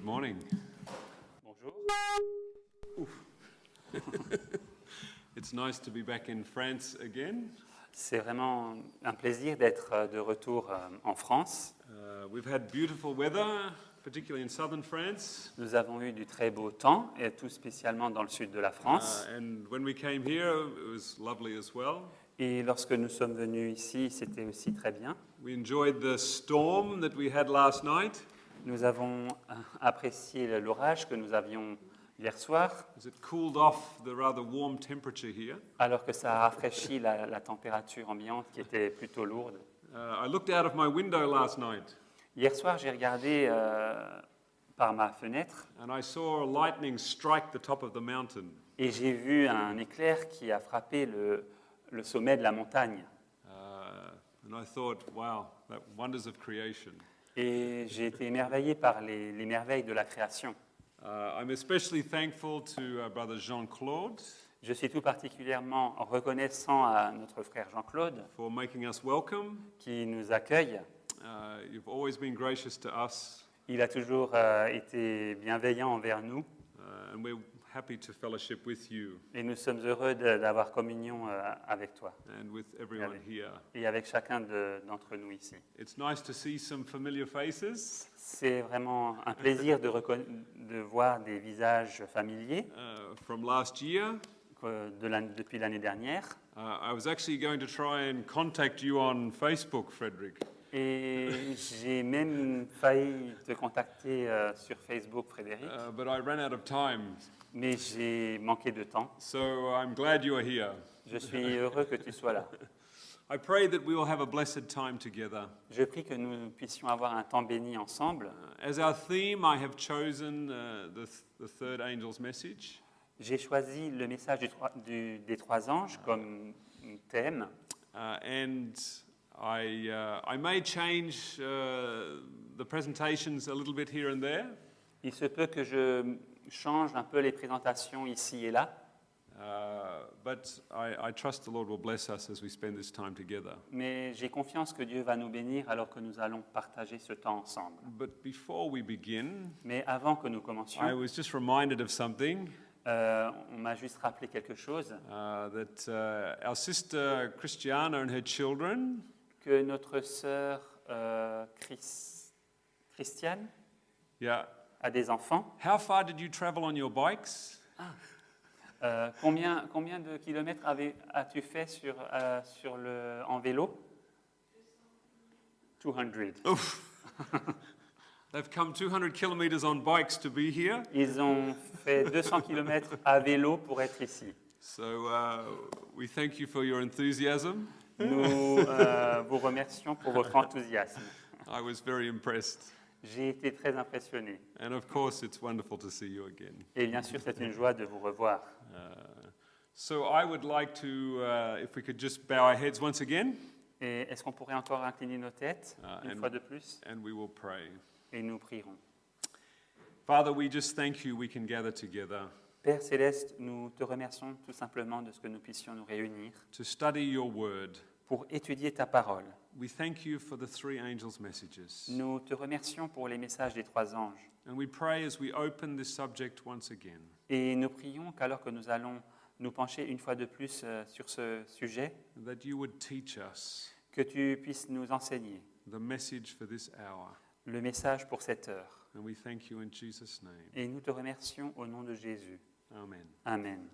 morning. Bonjour. It's nice to be back in France again. C'est vraiment un plaisir d'être de retour en France. We've had beautiful weather, particularly in southern France. Nous avons eu du très beau temps, et tout spécialement dans le sud de la France. And when we came here, it was lovely as well. Et lorsque nous sommes venus ici, c'était aussi très bien. We enjoyed the storm that we had last night. Nous avons apprécié l'orage que nous avions hier soir, As it cooled off the rather warm temperature here. alors que ça a rafraîchi la température ambiante qui était plutôt lourde. I looked out of my window last night Hier soir, j'ai regardé par ma fenêtre and I saw lightning strike the top of the mountain. et j'ai vu un éclair qui a frappé le sommet de la montagne. And I thought, wow, that wonders of creation. Et j'ai été émerveillé par les merveilles de la création. I'm especially thankful to Brother Jean-Claude Je suis tout particulièrement reconnaissant à notre frère Jean-Claude for making us welcome. qui nous accueille. You've always been gracious to us, Il a toujours été bienveillant envers nous and we're happy to fellowship with you et nous sommes heureux d'avoir communion avec toi and with everyone here. et avec chacun d'entre nous ici. It's nice to see some familiar faces C'est vraiment un plaisir de voir des visages familiers from last year. Depuis l'année dernière. I was actually going to try and contact you on Facebook, Frederick. Et j'ai même failli te contacter sur Facebook, Frédéric, But I ran out of time, mais j'ai manqué de temps. so I'm glad you are here. Je suis heureux que tu sois là. I pray that we will have a blessed time together. Je prie que nous puissions avoir un temps béni ensemble. As our theme, I have chosen the third angel's message. J'ai choisi le message des trois anges comme thème. And I may change the presentations a little bit here and there, Il se peut que je change un peu les présentations ici et là, but I trust the Lord will bless us as we spend this time together. mais j'ai confiance que Dieu va nous bénir alors que nous allons partager ce temps ensemble. But before we begin, Mais avant que nous I commencions, was just reminded of something on m'a juste rappelé quelque chose, that our sister Christiana and her children que notre sœur Christiane a des enfants. How far did you travel on your bikes? Combien de kilomètres as-tu fait en vélo? 200. Oof. They've come 200 kilometers on bikes to be here. Ils ont fait 200 kilomètres à vélo pour être ici. So we thank you for your enthusiasm. Nous vous remercions pour votre enthousiasme. I was very impressed. J'ai été très impressionné. And of course, it's wonderful to see you again. Et bien sûr, c'est une joie de vous revoir. So I would like to, if we could just bow our heads once again, Et est-ce qu'on pourrait encore incliner nos têtes une fois de plus? and we will pray. Et nous prierons. Father, we just thank you we can gather together Père Céleste, nous te remercions tout simplement de ce que nous puissions nous réunir to study your word. pour étudier ta parole. We thank you for the three angels' messages. Nous te remercions pour les messages des trois anges. And we pray as we open this subject once again, Et nous prions qu'alors que nous allons nous pencher une fois de plus sur ce sujet, that you would teach us que tu puisses nous enseigner the message for this hour. le message pour cette heure. And we thank you in Jesus' name. Et nous te remercions au nom de Jésus. Amen. Amen.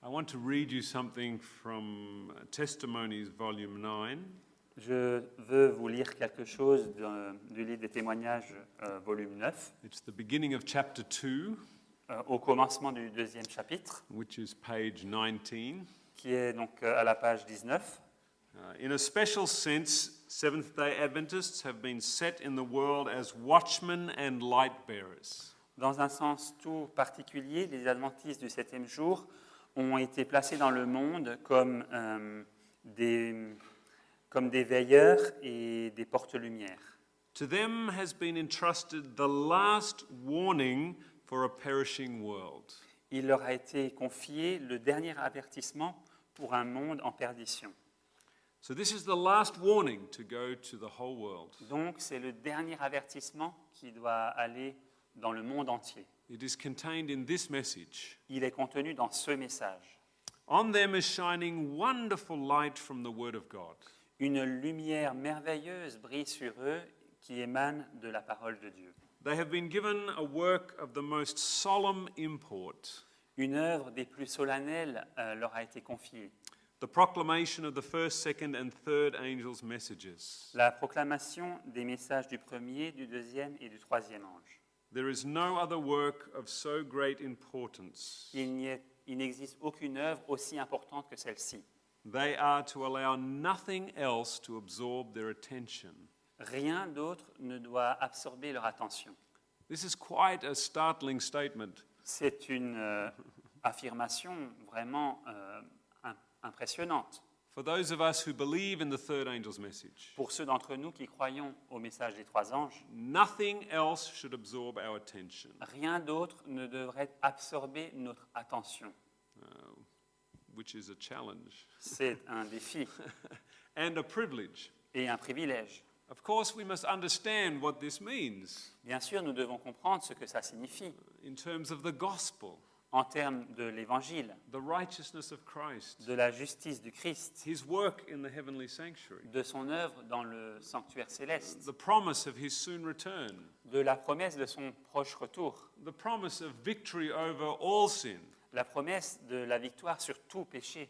I want to read you something from Testimonies, volume 9. Je veux vous lire quelque chose du livre des témoignages, volume 9, It's the beginning of chapter 2, au commencement du deuxième chapitre, which is page 19. qui est donc à la page 19. In a special sense, Seventh-day Adventists have been set in the world as watchmen and light bearers. Dans un sens tout particulier, les adventistes du septième jour ont été placés dans le monde comme des veilleurs et des porte-lumière. To them has been entrusted the last warning for a perishing world. Il leur a été confié le dernier avertissement pour un monde en perdition. So this is the last warning to go to the whole world. Donc c'est le dernier avertissement qui doit aller dans le monde entier. It is contained in this message. Il est contenu dans ce message. On them is shining wonderful light from the Word of God. Une lumière merveilleuse brille sur eux qui émane de la parole de Dieu. They have been given a work of the most solemn import, Une œuvre des plus solennelles leur a été confiée. the proclamation of the first, second, and third angels' messages. La proclamation des messages du premier, du deuxième et du troisième ange. There is no other work of so great importance. Il n'existe aucune œuvre aussi importante que celle-ci. They are to allow nothing else to absorb their attention. Rien d'autre ne doit absorber leur attention. This is quite a startling statement. C'est une affirmation vraiment impressionnante. For those of us who believe in the third angel's message, Pour ceux d'entre nous qui croyons au message des trois anges, nothing else should absorb our attention, rien d'autre ne devrait absorber notre attention. which is a challenge C'est un défi and a privilege. et un privilège. Of course, we must understand what this means Bien sûr, nous devons comprendre ce que ça signifie in terms of the gospel, en termes de l'Évangile, the righteousness of Christ, de la justice du Christ, his work in the heavenly sanctuary, de son œuvre dans le sanctuaire céleste, the promise of his soon return, de la promesse de son proche retour, the promise of victory over all sin, la promesse de la victoire sur tout péché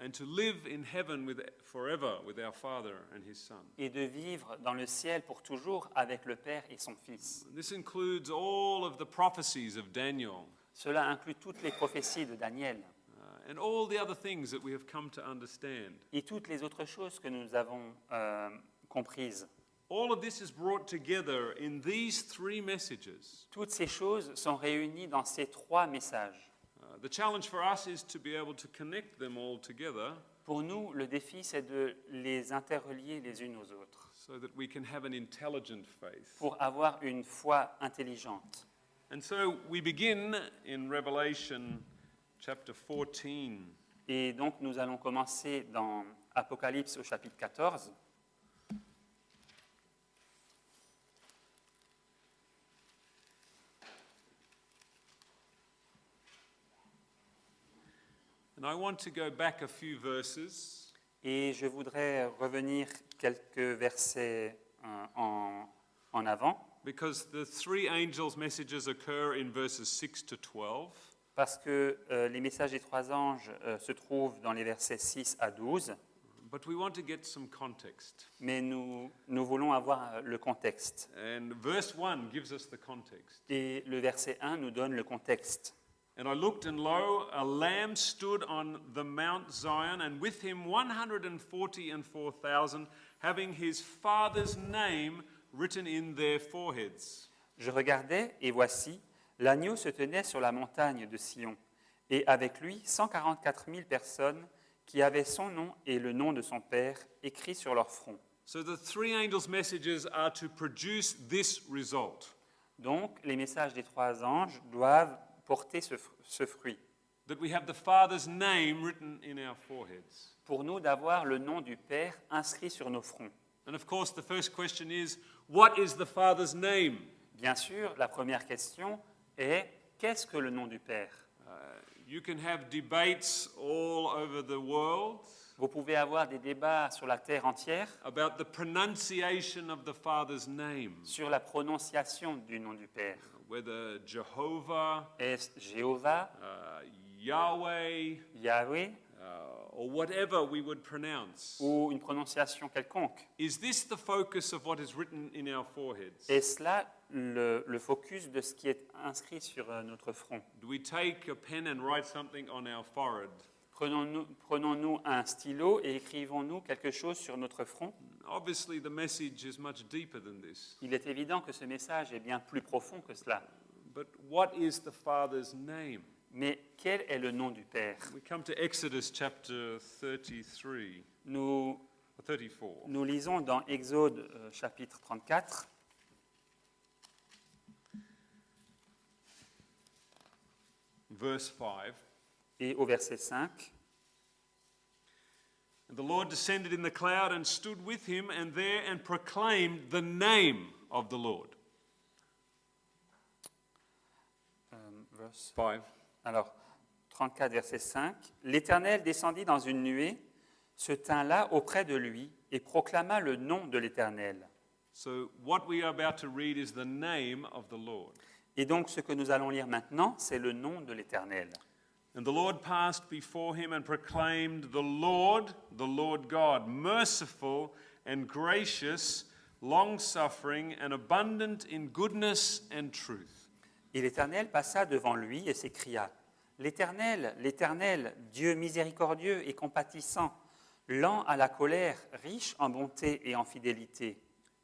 and to live in heaven forever with our Father and his Son. et de vivre dans le ciel pour toujours avec le Père et son Fils. This includes all of the prophecies of Daniel Cela inclut toutes les prophéties de Daniel and all the other things that we have come to understand. et toutes les autres choses que nous avons comprises. All of this is brought together in these three messages. Toutes ces choses sont réunies dans ces trois messages. The challenge for us is to be able to connect them all together Pour nous, le défi, c'est de les interrelier les unes aux autres so that we can have an intelligent faith. pour avoir une foi intelligente. And so we begin in Revelation chapter 14. Et donc, nous allons commencer dans Apocalypse au chapitre 14. And I want to go back a few verses Et je voudrais revenir quelques versets en avant, because the three angels' messages occur in verses 6 to 12. parce que les messages des trois anges se trouvent dans les versets 6 à 12, But we want to get some context. mais nous voulons avoir le contexte. And verse 1 gives us the context. Et le verset 1 nous donne le contexte. And I looked, and lo, a lamb stood on the Mount Zion, and with him 144,000, having his father's name written in their foreheads. Je regardais, et voici, l'agneau se tenait sur la montagne de Sion, et avec lui 144 000 personnes qui avaient son nom et le nom de son père écrits sur leur front. So the three angels' messages are to produce this result, Donc, les messages des trois anges doivent porter ce fruit. that we have the Father's name written in our foreheads. Pour nous, d'avoir le nom du Père inscrit sur nos fronts. And of course, the first question is, what is the Father's name? Bien sûr, la première question est qu'est-ce que le nom du Père? You can have debates all over the world Vous pouvez avoir des débats sur la terre entière about the pronunciation of the Father's name, sur la prononciation du nom du Père. whether Jehovah, Est-ce Jéhovah, Yahweh, Yahweh or whatever we would pronounce. ou une prononciation quelconque? Is this the focus of what is written in our foreheads? Est-ce là le focus de ce qui est inscrit sur notre front? Do we take a pen and write something on our forehead? Prenons-nous un stylo et écrivons-nous quelque chose sur notre front? Obviously, the message is much deeper than this. Il est évident que ce message est bien plus profond que cela. But what is the Father's name? Mais quel est le nom du Père? We come to Exodus chapter 33, Nous 34. Nous lisons dans Exode chapitre 34, Verse 5. et au verset 5. The Lord descended in the cloud and stood with him and there and proclaimed the name of the Lord. Verse 5. Alors, 34, verset 5. L'Éternel descendit dans une nuée, se tint là auprès de lui et proclama le nom de l'Éternel. So what we are about to read is the name of the Lord. Et donc, ce que nous allons lire maintenant, c'est le nom de l'Éternel. And the Lord passed before him and proclaimed, the Lord God, merciful and gracious, long-suffering and abundant in goodness and truth. Et l'Éternel passa devant lui et s'écria, l'Éternel, l'Éternel, Dieu miséricordieux et compatissant, lent à la colère, riche en bonté et en fidélité,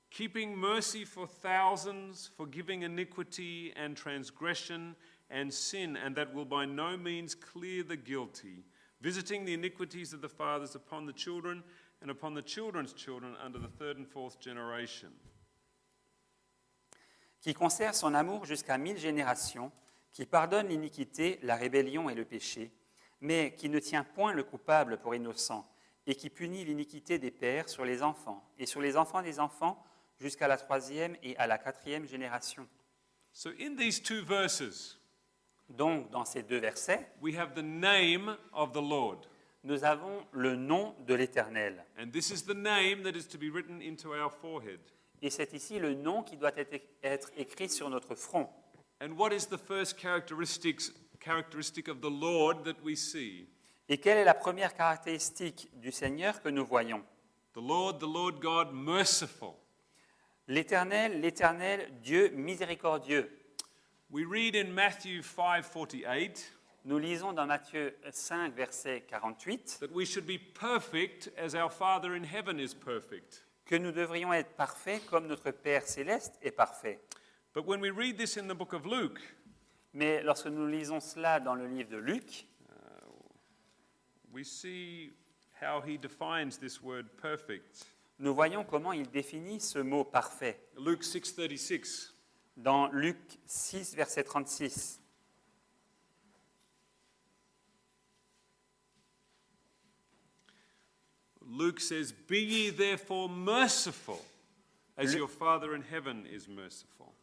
Keeping mercy for thousands, forgiving iniquity and transgression and sin, and that will by no means clear the guilty, visiting the iniquities of the fathers upon the children and upon the children's children under the third and fourth generation. qui conserve son amour jusqu'à 1000 générations, qui pardonne l'iniquité, la rébellion et le péché, mais qui ne tient point le coupable pour innocent, et qui punit l'iniquité des pères sur les enfants, et sur les enfants des enfants, jusqu'à la 3e et à la 4e génération. So in these two verses, Donc, dans ces deux versets, we have the name of the Lord. nous avons le nom de l'Éternel. And this is the name that is to be written into our forehead. Et c'est ici le nom qui doit être écrit sur notre front. And what is the first characteristic of the Lord that we see? Et quelle est la première caractéristique du Seigneur que nous voyons? The Lord God, merciful. L'Éternel, l'Éternel, Dieu miséricordieux. We read in Matthew 5:48 Nous lisons dans Matthieu 5, verset 48, that we should be perfect as our Father in heaven is perfect. que nous devrions être parfaits comme notre Père céleste est parfait. But when we read this in the book of Luke, Mais lorsque nous lisons cela dans le livre de Luc, we see how he defines this word perfect. nous voyons comment il définit ce mot parfait. Luke 6:36. Dans Luc 6, verset 36, Luke says, "Be ye therefore merciful, as Lu- your Father in heaven is merciful."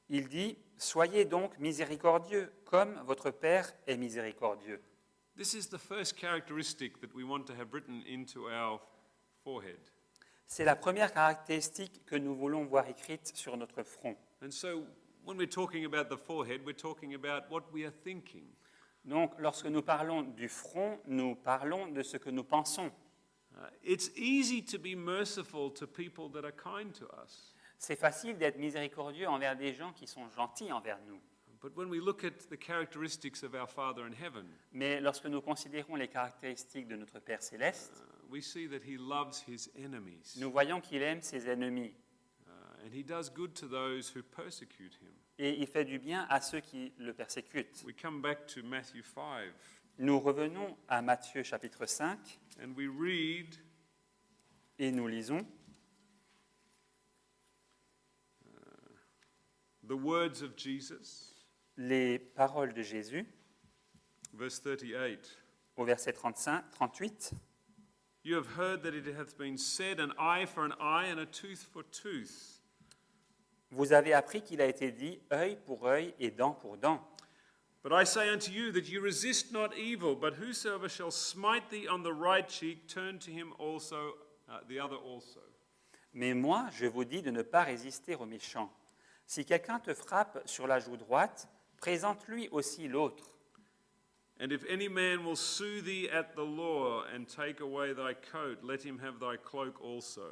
il dit « Soyez donc miséricordieux, comme votre Père est miséricordieux ». This is the first characteristic that we want to have written into our forehead. C'est la première caractéristique que nous voulons voir écrite sur notre front. And so when we're talking about the forehead, we're talking about what we are thinking. Donc, lorsque nous parlons du front, nous parlons de ce que nous pensons. It's easy to be merciful to people that are kind to us. C'est facile d'être miséricordieux envers des gens qui sont gentils envers nous. But when we look at the characteristics of our Father in heaven, Mais lorsque nous considérons les caractéristiques de notre Père céleste, we see that he loves his enemies. nous voyons qu'il aime ses ennemis And he does good to those who persecute him. et il fait du bien à ceux qui le persécutent. We come back to Matthew 5 Nous revenons à Matthieu chapitre 5 and we read et nous lisons the words of Jesus, les paroles de Jésus verse 38. au verset 38. You have heard that it hath been said, an eye for an eye and a tooth for tooth. Vous avez appris qu'il a été dit œil pour œil et dent pour dent. But I say unto you that you resist not evil, but whosoever shall smite thee on the right cheek, turn to him also the other also. Mais moi, je vous dis de ne pas résister aux méchants. Si quelqu'un te frappe sur la joue droite, présente-lui aussi l'autre. And if any man will sue thee at the law and take away thy coat, let him have thy cloak also.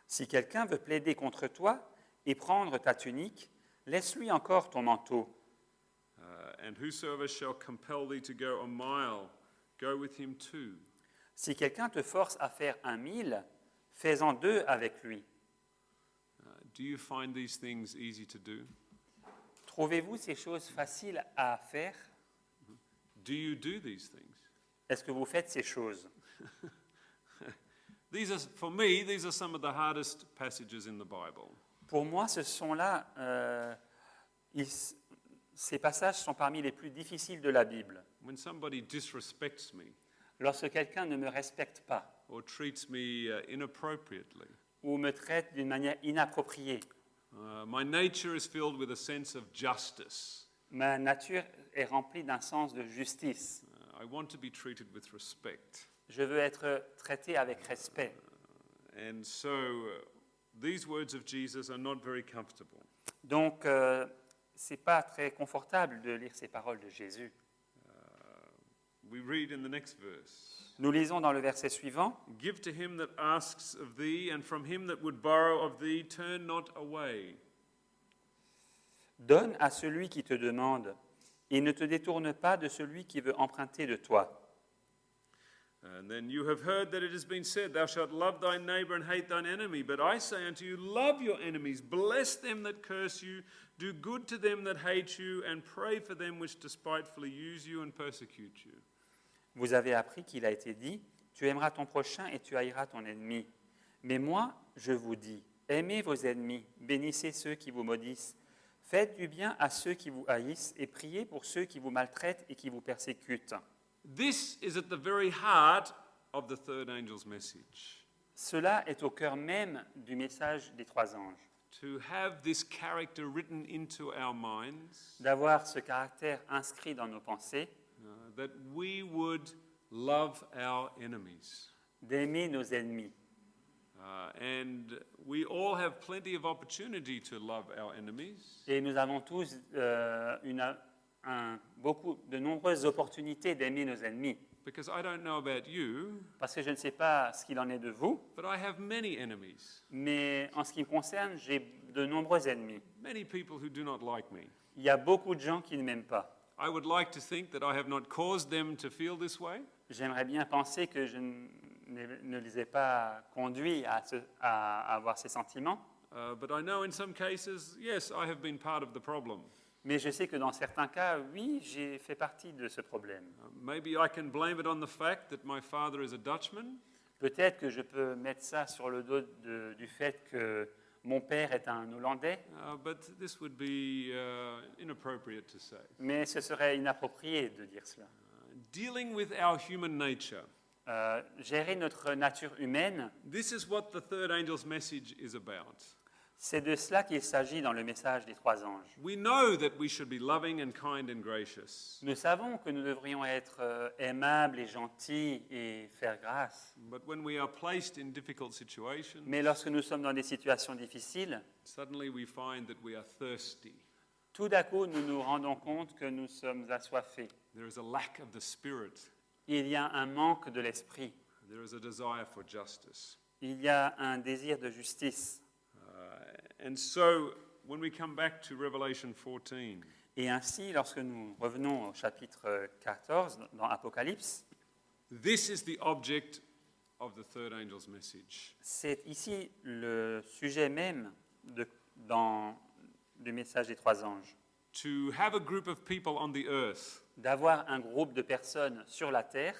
Si quelqu'un veut plaider contre toi et prendre ta tunique, laisse-lui encore ton manteau. And whosoever shall compel thee to go a mile, go with him too. Si quelqu'un te force à faire 1 000, fais-en 2 avec lui. Do you find these things easy to do? Trouvez-vous ces choses faciles à faire? Do you do these things? Est-ce que vous faites ces choses? For me, these are some of the hardest passages in the Bible. Pour moi, ce Ces passages sont parmi les plus difficiles de la Bible. When somebody disrespects me Lorsque quelqu'un ne me respecte pas or treats me inappropriately, ou me traite d'une manière inappropriée, my nature is filled with a sense of justice. ma nature est remplie d'un sens de justice. I want to be treated with respect. Je veux être traité avec respect. And so these words of Jesus are not very comfortable. Donc, ce n'est pas très confortable de lire ces paroles de Jésus. We read in the next verse. Nous lisons dans le verset suivant. Give to him that asks of thee, and from him that would borrow of thee, turn not away. Donne à celui qui te demande, et ne te détourne pas de celui qui veut emprunter de toi. And then you have heard that it has been said, Thou shalt love thy neighbor and hate thine enemy. But I say unto you, love your enemies, bless them that curse you, do good to them that hate you, and pray for them which despitefully use you and persecute you. Vous avez appris qu'il a été dit, tu aimeras ton prochain et tu haïras ton ennemi. Mais moi, je vous dis, aimez vos ennemis, bénissez ceux qui vous maudissent, faites du bien à ceux qui vous haïssent et priez pour ceux qui vous maltraitent et qui vous persécutent. This is at the very heart of the third angel's message. Cela est au cœur même du message des trois anges. To have this character written into our minds, D'avoir ce caractère inscrit dans nos pensées, that we would love our enemies. d'aimer nos ennemis. And we all have plenty of opportunity to love our enemies. Et nous avons tous de nombreuses opportunités d'aimer nos ennemis. Because I don't know about you, Parce que je ne sais pas ce qu'il en est de vous, but I have many enemies. mais en ce qui me concerne, j'ai de nombreux ennemis. Many people who do not like me. Il y a beaucoup de gens qui ne m'aiment pas. I would like to think that I have not caused them to feel this way, J'aimerais bien penser que je ne les ai pas conduits à avoir ces sentiments, but I know in some cases, yes, I have been part of the problem. mais je sais que dans certains cas, oui, j'ai fait partie de ce problème. Maybe I can blame it on the fact that my father is a Dutchman, Peut-être que je peux mettre ça sur le dos du fait que mon père est un Hollandais, but this would be inappropriate to say. mais ce serait inapproprié de dire cela. Dealing with our human nature. Gérer notre nature humaine, This is what the third angel's message is about. c'est de cela qu'il s'agit dans le message des trois anges. We know that we should be loving and kind and gracious, Nous savons que nous devrions être aimables et gentils et faire grâce. but when we are placed in difficult situations, Mais lorsque nous sommes dans des situations difficiles, suddenly we find that we are thirsty. tout d'un coup, nous nous rendons compte que nous sommes assoiffés. There is a lack of the Spirit. Il y a un manque de l'esprit. There is a desire for justice. Il y a un désir de justice. And so, when we come back to Revelation 14, Et ainsi, lorsque nous revenons au chapitre 14 dans Apocalypse, this is the object of the third angel's message. c'est ici le sujet même du message des trois anges. To have a group of people on the earth D'avoir un groupe de personnes sur la terre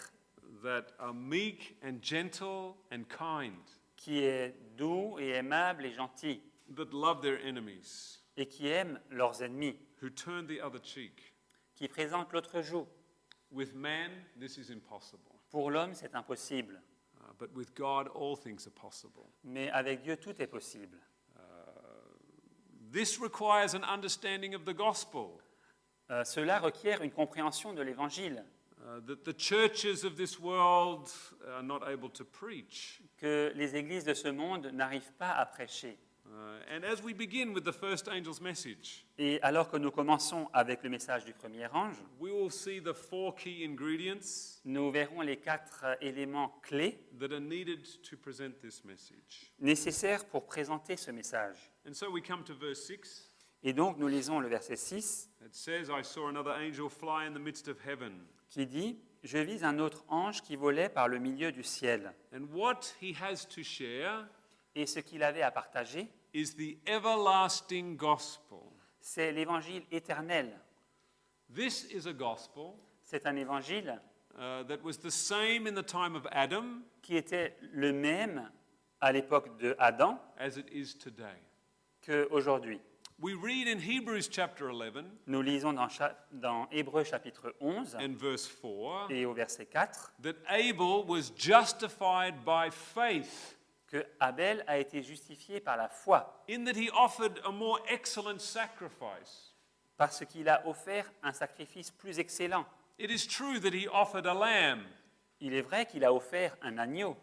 that are meek and gentle and kind, qui est doux et aimable et gentil, that love their enemies, et qui aime leurs ennemis, who turn the other cheek. qui présente l'autre joue. With man, this is impossible. Pour l'homme, c'est impossible, But with God, all things are possible. mais avec Dieu, tout est possible. This requires an understanding of the gospel. Cela requiert une compréhension de l'Évangile, That the churches of this world are not able to preach. que les églises de ce monde n'arrivent pas à prêcher. And as we begin with the first angel's message, Et alors que nous commençons avec le message du premier ange, we will see the four key ingredients nous verrons les 4 éléments clés that are needed to present this message. nécessaires pour présenter ce message. And so we come to verse 6. Et donc nous lisons le verset 6 It says, I saw another angel fly in the midst of heaven. qui dit « Je vis un autre ange qui volait par le milieu du ciel. And what he has to share Et ce qu'il avait à partager, is the everlasting gospel. c'est l'évangile éternel. This is a gospel C'est un évangile that was the same in the time of Adam qui était le même à l'époque de Adam as it is today. qu'aujourd'hui. We read in Hebrews chapter 11 Nous lisons dans Hébreux chapitre 11 and verse 4 et au verset 4 that Abel was justified by faith que Abel a été justifié par la foi in that he offered a more excellent sacrifice. parce qu'il a offert un sacrifice plus excellent. It is true that he offered a lamb, Il est vrai qu'il a offert un agneau,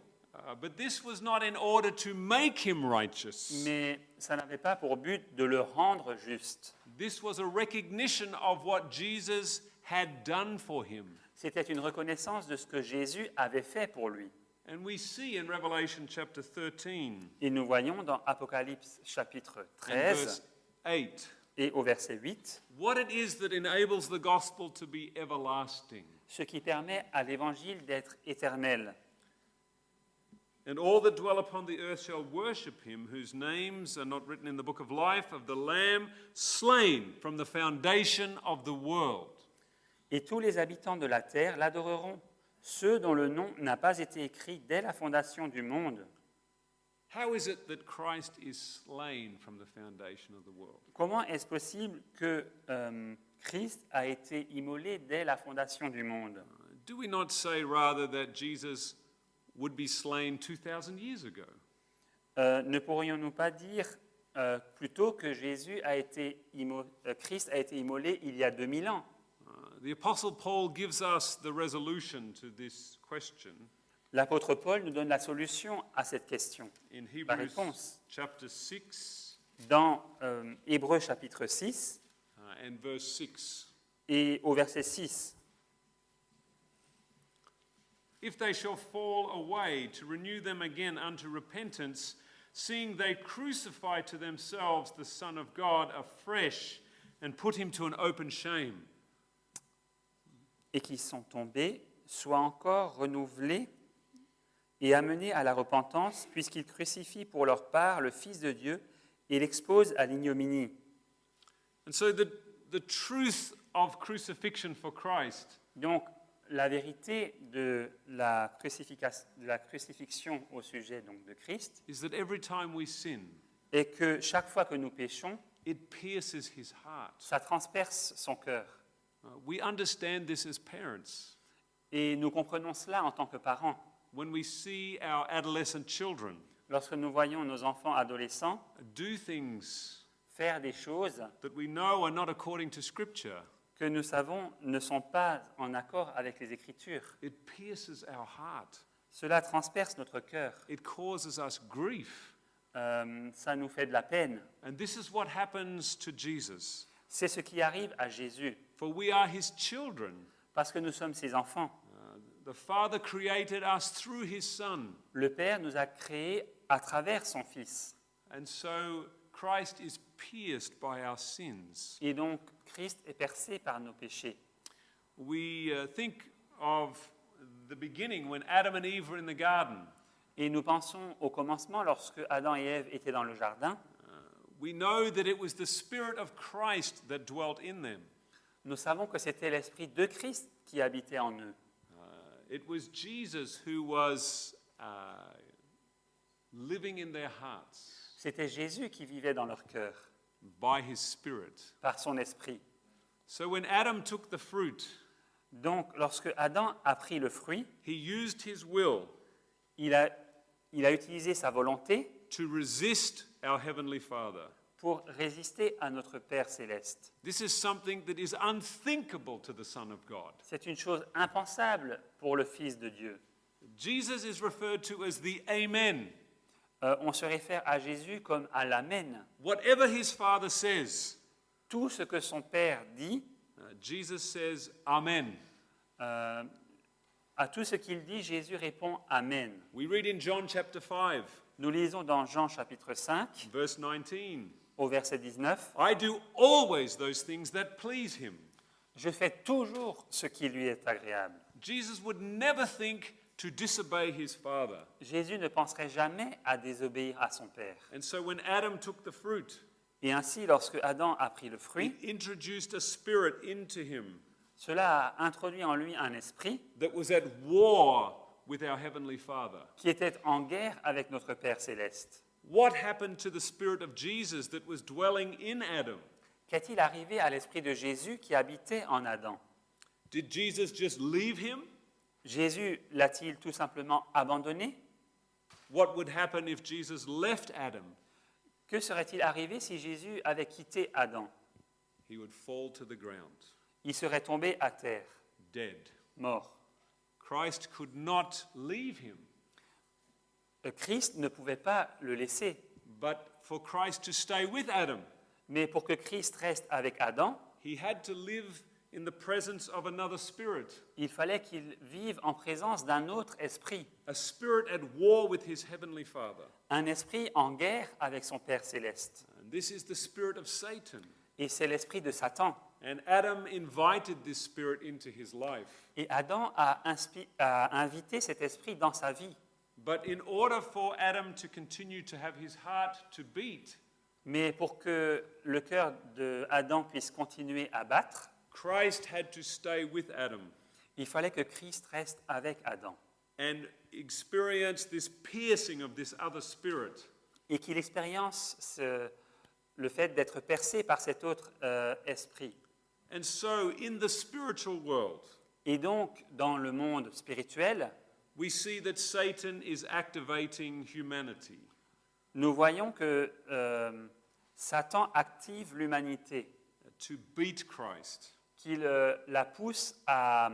but this was not in order to make him righteous. mais ça n'avait pas pour but de le rendre juste. This was a recognition of what Jesus had done for him. C'était une reconnaissance de ce que Jésus avait fait pour lui. And we see in Revelation chapter 13 Et nous voyons dans Apocalypse chapitre and verse 13 8 et au verset 8 what it is that enables the gospel to be everlasting. ce qui permet à l'évangile d'être éternel. And all that dwell upon the earth shall worship him, whose names are not written in the book of life of the Lamb, slain from the foundation of the world. Et tous les habitants de la terre l'adoreront, ceux dont le nom n'a pas été écrit dès la fondation du monde. How is it that Christ is slain from the foundation of the world? Comment est-ce possible que Christ a été immolé dès la fondation du monde? Do we not say rather that Jesus would be slain 2,000 years ago? Ne pourrions-nous pas dire plutôt que Christ a été immolé il y a 2000 ans? The Apostle Paul gives us the resolution to this question L'apôtre Paul nous donne la solution à cette question, in la Hebrews réponse, chapter 6 dans Hébreux chapitre 6 and verse 6. et au verset 6. If they shall fall away, to renew them again unto repentance, seeing they crucify to themselves the Son of God afresh and put him to an open shame. Et qui sont tombés, soient encore renouvelés et amenés à la repentance, puisqu'ils crucifient pour leur part le Fils de Dieu et l'exposent à l'ignominie. And so the truth of crucifixion for Christ Donc, la vérité de la crucifixion au sujet donc, de Christ is that every time we sin, est que chaque fois que nous péchons, it pierces his heart. ça transperce son cœur. We understand this as parents. Et nous comprenons cela en tant que parents. When we see our adolescent children Lorsque nous voyons nos enfants adolescents do things faire des choses that we know are not according to Scripture, que nous savons ne sont pas en accord avec les Écritures, it pierces our heart. cela transperce notre cœur. It causes us grief. Ça nous fait de la peine. And this is what happens to Jesus. C'est ce qui arrive à Jésus, For we are his children. parce que nous sommes ses enfants. The Father created us through his Son. Le Père nous a créés à travers son Fils. And so Christ is pierced by our sins. Et donc, Christ est percé par nos péchés. We think of the beginning when Adam and Eve were in the garden. Et nous pensons au commencement, lorsque Adam et Ève étaient dans le jardin. We know that it was the Spirit of Christ that dwelt in them. Nous savons que c'était l'Esprit de Christ qui habitait en eux. It was Jesus who was living in their hearts C'était Jésus qui vivait dans leur cœur, by his Spirit. par son Esprit. So when Adam took the fruit, Donc, lorsque Adam a pris le fruit, he used his will il a utilisé sa volonté to resist our Heavenly Father. pour résister à notre Père céleste. This is something that is unthinkable to the Son of God. C'est une chose impensable pour le Fils de Dieu. Jesus is referred to as the Amen. On se réfère à Jésus comme à l'Amen. Whatever his Father says, Tout ce que son Père dit, Jesus says Amen. à tout ce qu'il dit, Jésus répond Amen. We read in John chapter 5, Nous lisons dans Jean chapitre 5, verse 19, au verset 19, I do always those things that please him. Je fais toujours ce qui lui est agréable. Jesus would never think to disobey his Father. Jésus ne penserait jamais à désobéir à son Père. And so when Adam took the fruit, Et ainsi, lorsque Adam a pris le it fruit, introduced a spirit into him cela a introduit en lui un esprit that was at war with our Heavenly Father. qui était en guerre avec notre Père céleste. What happened to the spirit of Jesus that was dwelling in Adam? Qu'est-il arrivé à l'esprit de Jésus qui habitait en Adam? Did Jesus just leave him? Jésus l'a-t-il tout simplement abandonné? What would happen if Jesus left Adam? Que serait-il arrivé si Jésus avait quitté Adam? He would fall to the ground, Il serait tombé à terre, dead. mort. Christ could not leave him, Christ ne pouvait pas le laisser. but for Christ to stay with Adam, Mais pour que Christ reste avec Adam, he had to live in the presence of another spirit, il fallait qu'il vive en présence d'un autre esprit, a spirit at war with his heavenly Father. un esprit en guerre avec son Père céleste. And this is the spirit of Satan. Et c'est l'esprit de Satan. And Adam invited this spirit into his life. Et Adam a invité cet esprit dans sa vie. But in order for Adam to continue to have his heart to beat, Mais pour que le cœur d'Adam puisse continuer à battre, Christ had to stay with Adam il fallait que Christ reste avec Adam and experience this piercing of this other spirit. et qu'il expérience le fait d'être percé par cet autre esprit. And so, in the spiritual world, Et donc, dans le monde spirituel, we see that Satan is activating humanity. nous voyons que Satan active l'humanité, To beat Christ, qu'il la pousse à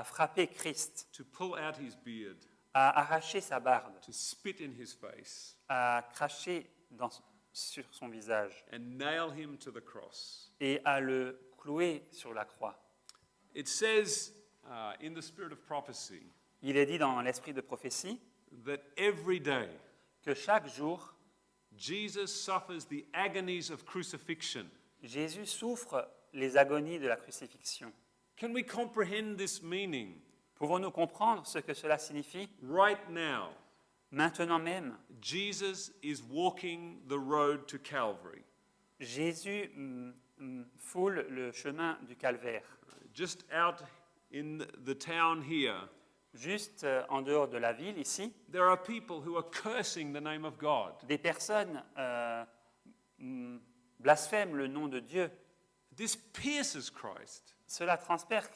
frapper Christ, to pull out his beard, à arracher sa barbe, to spit in his face, à cracher sur son visage and nail him to the cross. et à le clouer sur la croix. It says in the spirit of prophecy Il est dit dans l'esprit de prophétie that every day que chaque jour, Jesus suffers the agonies of crucifixion. Jésus souffre les agonies de la crucifixion. Can we comprehend this meaning? Pouvons-nous comprendre ce que cela signifie? Right now, Maintenant même, Jesus is walking the road to Calvary. Jésus foule le chemin du calvaire. Just out in the town here, Juste en dehors de la ville, ici, there are people who are cursing the name of God. des personnes blasphèment le nom de Dieu. This pierces Christ. Cela transperce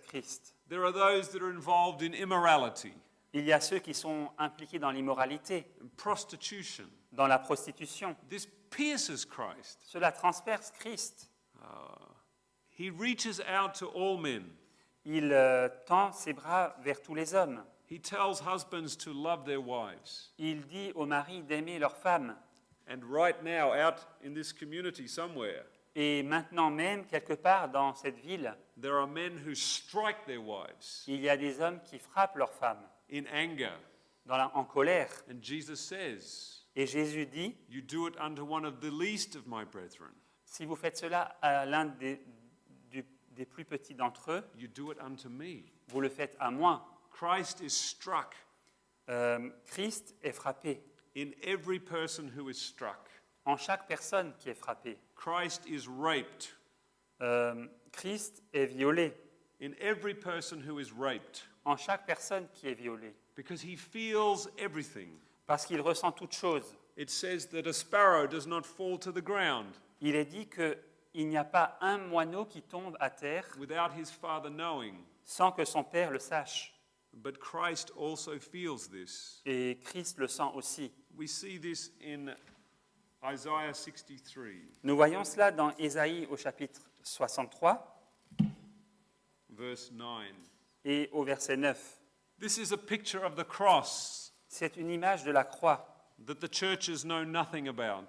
Christ. There are those that are involved in immorality, Il y a ceux qui sont impliqués dans l'immoralité, and prostitution. dans la prostitution. This pierces Christ. Cela transperce Christ. He reaches out to all men. Il tend ses bras vers tous les hommes. He tells husbands to love their wives. Il dit aux maris d'aimer leurs femmes. And right now, out in this community somewhere, Et maintenant même, quelque part dans cette ville, there are men who strike their wives il y a des hommes qui frappent leurs femmes in anger. en colère. And Jesus says, Et Jésus dit, you do it unto one of the least of my brethren. si vous faites cela à l'un des plus petits d'entre eux, You do it unto me. vous le faites à moi. Christ is struck Christ est frappé in every person who is struck. en chaque personne qui est frappée. Christ is raped Christ est violé in every person who is raped en chaque personne qui est violée because he feels everything. parce qu'il ressent toutes choses. It says that a sparrow does not fall to the ground Il est dit qu'il n'y a pas un moineau qui tombe à terre without his father knowing. sans que son Père le sache. But Christ also feels this. Et Christ le sent aussi. We see this in Isaiah 63, Nous voyons cela dans Ésaïe au chapitre 63 verse 9. et au verset 9. This is a picture of the cross C'est une image de la croix that the churches know nothing about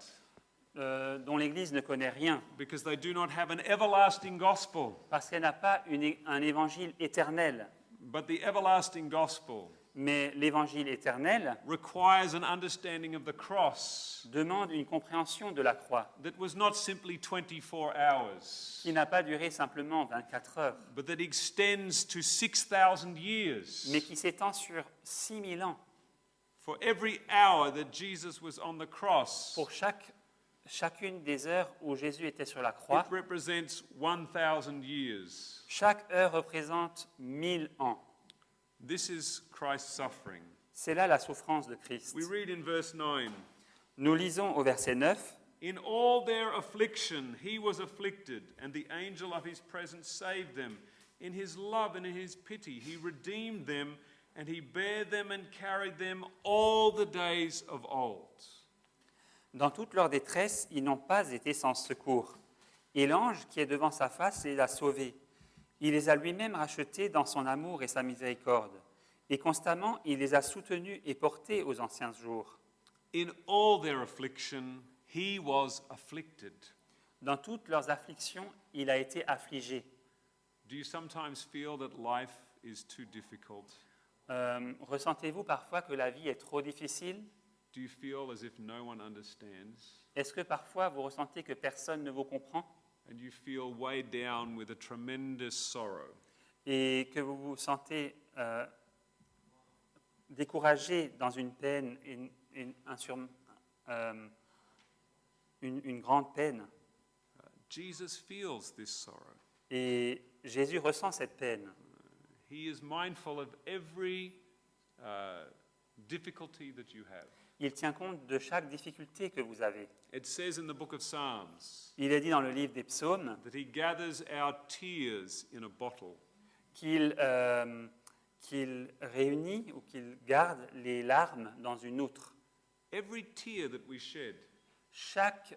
dont l'Église ne connaît rien because they do not have an everlasting gospel. parce qu'elle n'a pas un évangile éternel. But the everlasting gospel Mais l'évangile éternel requires an understanding of the cross demande une compréhension de la croix that was not simply 24 hours, qui n'a pas duré simplement 24 heures, but that extends to 6,000 years. mais qui s'étend sur 6000 ans. For every hour that Jesus was on the cross, Pour chacune des heures où Jésus était sur la croix, it represents 1,000 years. chaque heure représente 1000 ans. This is Christ's suffering. C'est là la souffrance de Christ. We read in verse 9, Nous lisons au verset 9, In all their affliction, he was afflicted, and the angel of his presence saved them. In his love and in his pity, he redeemed them, and he bare them and carried them all the days of old. dans toute leur détresse, ils n'ont pas été sans secours. Et l'ange qui est devant sa face les a sauvés. Il les a lui-même rachetés dans son amour et sa miséricorde. Et constamment, il les a soutenus et portés aux anciens jours. In all their affliction, he was afflicted. Dans toutes leurs afflictions, il a été affligé. Do you sometimes feel that life is too difficult? Ressentez-vous parfois que la vie est trop difficile? Do you feel as if no one understands? Est-ce que parfois vous ressentez que personne ne vous comprend And you feel weighed down with a tremendous sorrow? et que vous vous sentez découragé dans une peine, une grande peine? Jesus feels this sorrow. Et Jésus ressent cette peine. He is mindful of every difficulty that you have. Il tient compte de chaque difficulté que vous avez. It says in the book of Psalms Il est dit dans le livre des psaumes that he gathers our tears in a bottle. qu'il réunit ou qu'il garde les larmes dans une outre. Every tear that we shed, Chaque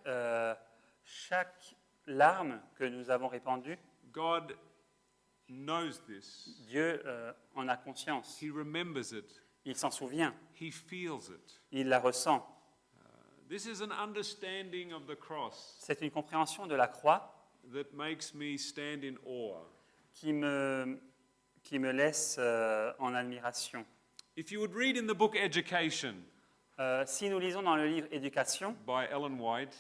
larme que nous avons répandue, God knows this. Dieu en a conscience. He remembers it. Il s'en souvient. He feels it. Il la ressent. This is an understanding of the cross C'est une compréhension de la croix that makes me stand in awe. qui me laisse en admiration. If you would read in the book Education Si nous lisons dans le livre Éducation by Ellen White,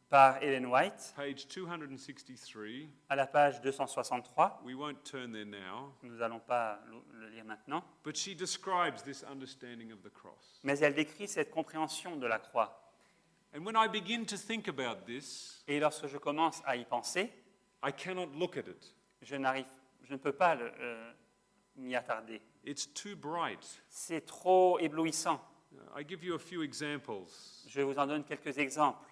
par Ellen White, page 263, à la page 263, we won't turn there now, nous n'allons pas le lire maintenant, but she describes this understanding of the cross. mais elle décrit cette compréhension de la croix. And when I begin to think about this, Et lorsque je commence à y penser, I cannot look at it. je ne peux pas m'y attarder. It's too bright. C'est trop éblouissant. I give you a few examples. Je vous en donne quelques exemples.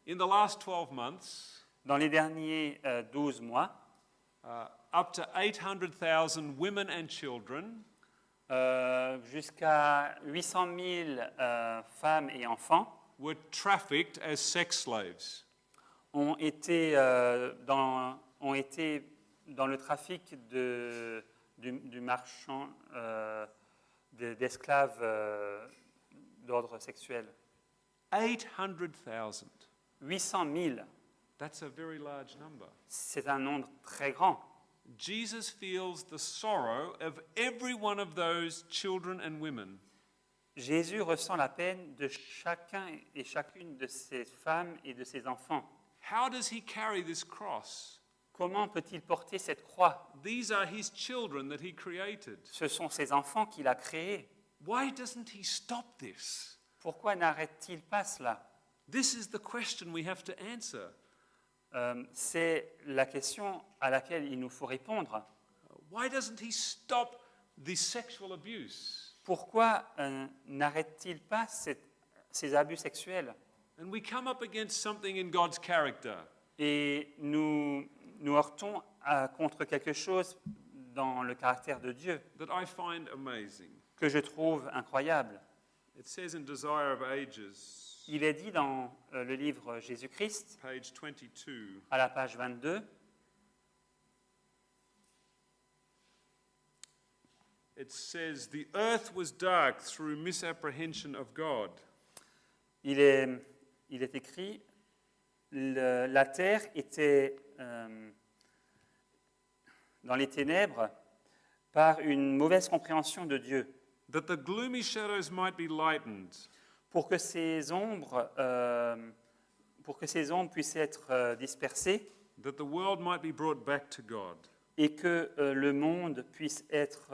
In the last 12 months, Dans les derniers 12 mois, up to 800,000 women and children jusqu'à 800 000 femmes et enfants were trafficked as sex slaves. ont été dans le trafic du marchand d'esclaves d'ordre sexuel. 800,000. 800 000, That's a very large number. c'est un nombre très grand. Jesus feels the sorrow of every one of those children and women. Jésus ressent la peine de chacun et chacune de ces femmes et de ces enfants. How does he carry this cross? Comment peut-il porter cette croix? These are his children that he created. Ce sont ses enfants qu'il a créés. Why doesn't he stop this? Pourquoi n'arrête-t-il pas cela? This is the question we have to answer. C'est la question à laquelle il nous faut répondre. Why doesn't he stop the sexual abuse? Pourquoi n'arrête-t-il pas ces abus sexuels? And we come up against something in God's character. Et nous heurtons contre quelque chose dans le caractère de Dieu That I find amazing. que je trouve incroyable. It says in Desire of Ages, Il est dit dans le livre Jésus-Christ, page 22, à la page 22, it says, The earth was dark through misapprehension of God. il est écrit, la terre était dans les ténèbres par une mauvaise compréhension de Dieu, That the gloomy shadows might be lightened, pour que ces ombres puissent être dispersées that the world might be brought back to God. et que le monde puisse être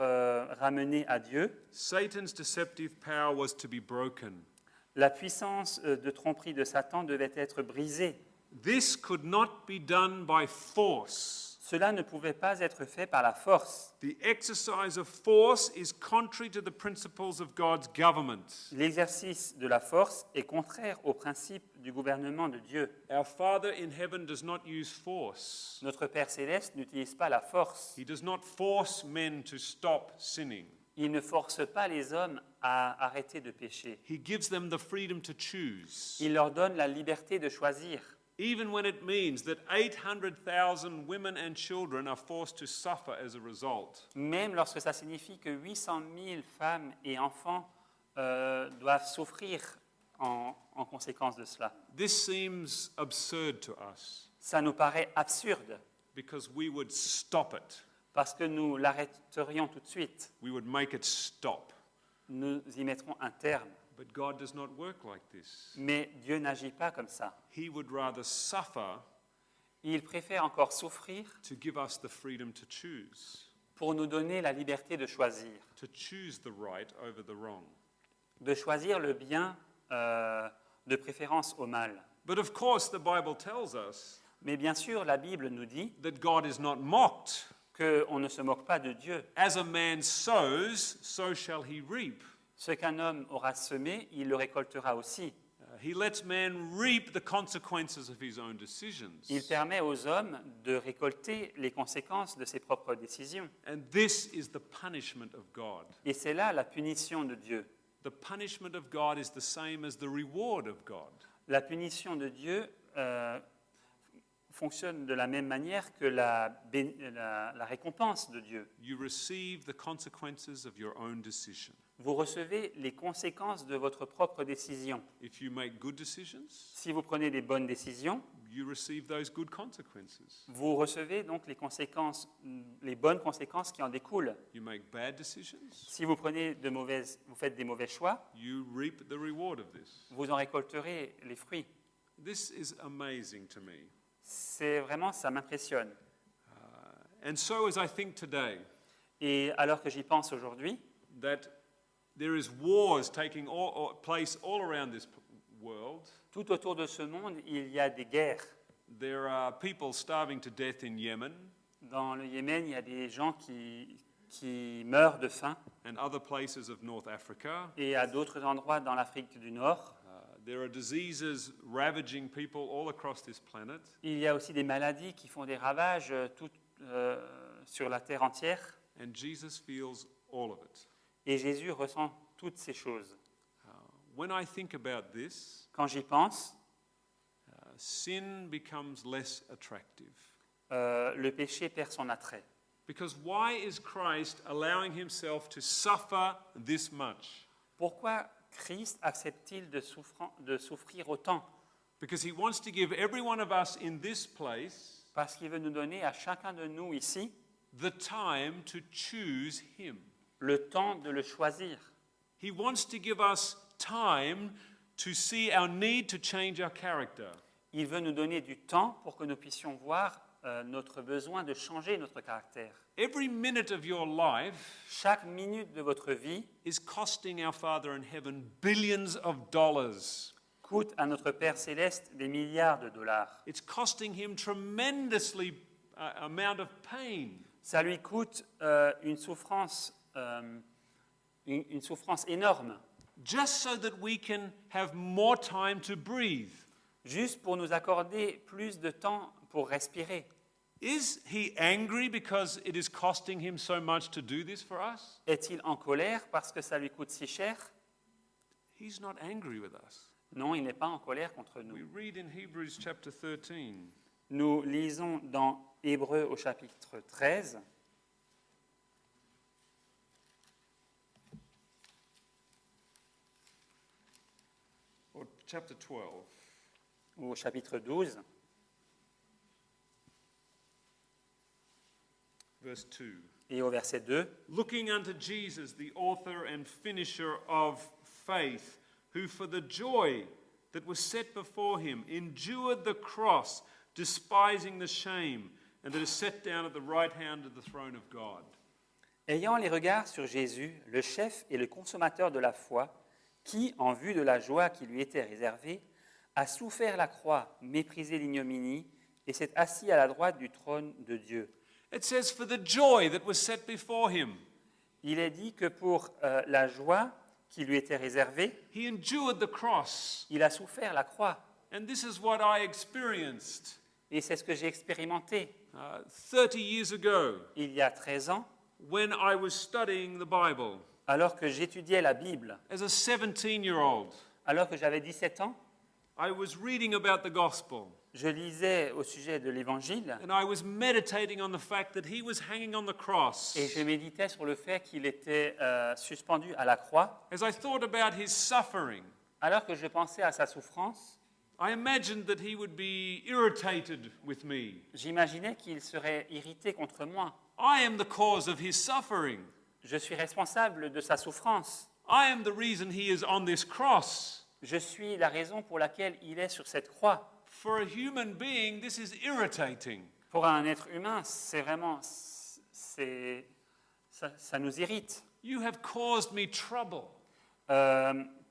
ramené à Dieu. Satan's deceptive power was to be broken. La puissance de tromperie de Satan devait être brisée. This could not be done by force. Cela ne pouvait pas être fait par la force. The exercise of force is contrary to the principles of God's government. L'exercice de la force est contraire aux principes du gouvernement de Dieu. Our Father in heaven does not use force. Notre Père céleste n'utilise pas la force. He does not force men to stop sinning. Il ne force pas les hommes à arrêter de pécher. He gives them the freedom to choose. Il leur donne la liberté de choisir. Even when it means that 800,000 women and children are forced to suffer as a result. Même lorsque ça signifie que 800 000 femmes et enfants doivent souffrir en conséquence de cela. This seems absurd to us Ça nous paraît absurde because we would stop it. parce que nous l'arrêterions tout de suite. We would make it stop. Nous y mettrons un terme. But God does not work like this. Mais Dieu n'agit pas comme ça. He would rather suffer Il préfère encore souffrir to give us the freedom to choose, pour nous donner la liberté de choisir. to choose the right over the wrong. De choisir le bien de préférence au mal. But of course, the Bible tells us Mais bien sûr, la Bible nous dit that God is not mocked. qu'on ne se moque pas de Dieu. As a man sows, so shall he reap. Ce qu'un homme aura semé, il le récoltera aussi. He lets man reap the consequences of his own decisions. Il permet aux hommes de récolter les conséquences de ses propres décisions. And this is the punishment of God. Et c'est là la punition de Dieu. The punishment of God is the same as the reward of God. La punition de Dieu fonctionne de la même manière que la récompense de Dieu. You receive the consequences of your own decision. Vous recevez les conséquences de votre propre décision. If you make good decisions, Si vous prenez des bonnes décisions, you receive those good consequences. vous recevez donc les bonnes conséquences qui en découlent. You make bad decisions, Si vous faites des mauvais choix, you reap the reward of this. vous en récolterez les fruits. This is amazing to me. C'est vraiment, ça m'impressionne. And so, as I think today, Et alors que j'y pense aujourd'hui, that there is wars taking place all around this world. tout autour de ce monde, il y a des guerres. There are people starving to death in Yemen Dans le Yémen, il y a des gens qui meurent de faim, and other places of North Africa. et à d'autres endroits dans l'Afrique du Nord. There are diseases ravaging people all across this planet. Il y a aussi des maladies qui font des ravages sur la terre entière. And Jesus feels all of it. Et Jésus ressent toutes ces choses. When I think about this, Quand j'y pense, sin becomes less attractive. le péché perd son attrait. Because why is Christ allowing himself to suffer this much? Pourquoi Christ accepte-t-il de souffrir autant? Because he wants to give every one of us in this place Parce qu'il veut nous donner à chacun de nous ici the time to choose him. le temps de le choisir. He wants to give us time to see our need to change our character. Il veut nous donner du temps pour que nous puissions voir notre besoin de changer notre caractère. Every minute of your life Chaque minute de votre vie is costing our Father in heaven billions of dollars. coûte à notre Père céleste des milliards de dollars. It's costing him tremendously amount of pain. Ça lui coûte une souffrance énorme, Just so that we can have more time to breathe. juste pour nous accorder plus de temps pour respirer. Is he angry because it is costing him so much to do this for us? Est-il en colère parce que ça lui coûte si cher? He's not angry with us. Non, il n'est pas en colère contre We nous. read in Hebrews chapter 13. Nous lisons dans Hébreux au chapitre 13, Or chapter 12, ou au chapitre 12, verse 2. et au verset 2. Looking unto Jesus, the author and finisher of faith, who for the joy that was set before him endured the cross, despising the shame, and that is set down at the right hand of the throne of God. Ayant les regards sur Jésus, le chef et le consommateur de la foi, qui, en vue de la joie qui lui était réservée, a souffert la croix, méprisé l'ignominie, et s'est assis à la droite du trône de Dieu. It says, for the joy that was set before him. Il est dit que pour la joie qui lui était réservée, He endured the cross. il a souffert la croix. And this is what I experienced Et c'est ce que j'ai expérimenté 30 years ago il y a 13 ans, when I was studying the Bible alors que j'étudiais la Bible, as a 17-year-old. alors que j'avais 17 ans. I was reading about the gospel Je lisais au sujet de l'Évangile and I was meditating on the fact that he was hanging on the cross. et je méditais sur le fait qu'il était suspendu à la croix. As I thought about his suffering, Alors que je pensais à sa souffrance, I imagined that he would be irritated with me. j'imaginais qu'il serait irrité contre moi. I am the cause of his suffering. Je suis responsable de sa souffrance. I am the reason he is on this cross. Je suis la raison pour laquelle il est sur cette croix. For a human being, this is irritating. Pour un être humain, c'est vraiment, ça nous irrite. You have caused me trouble.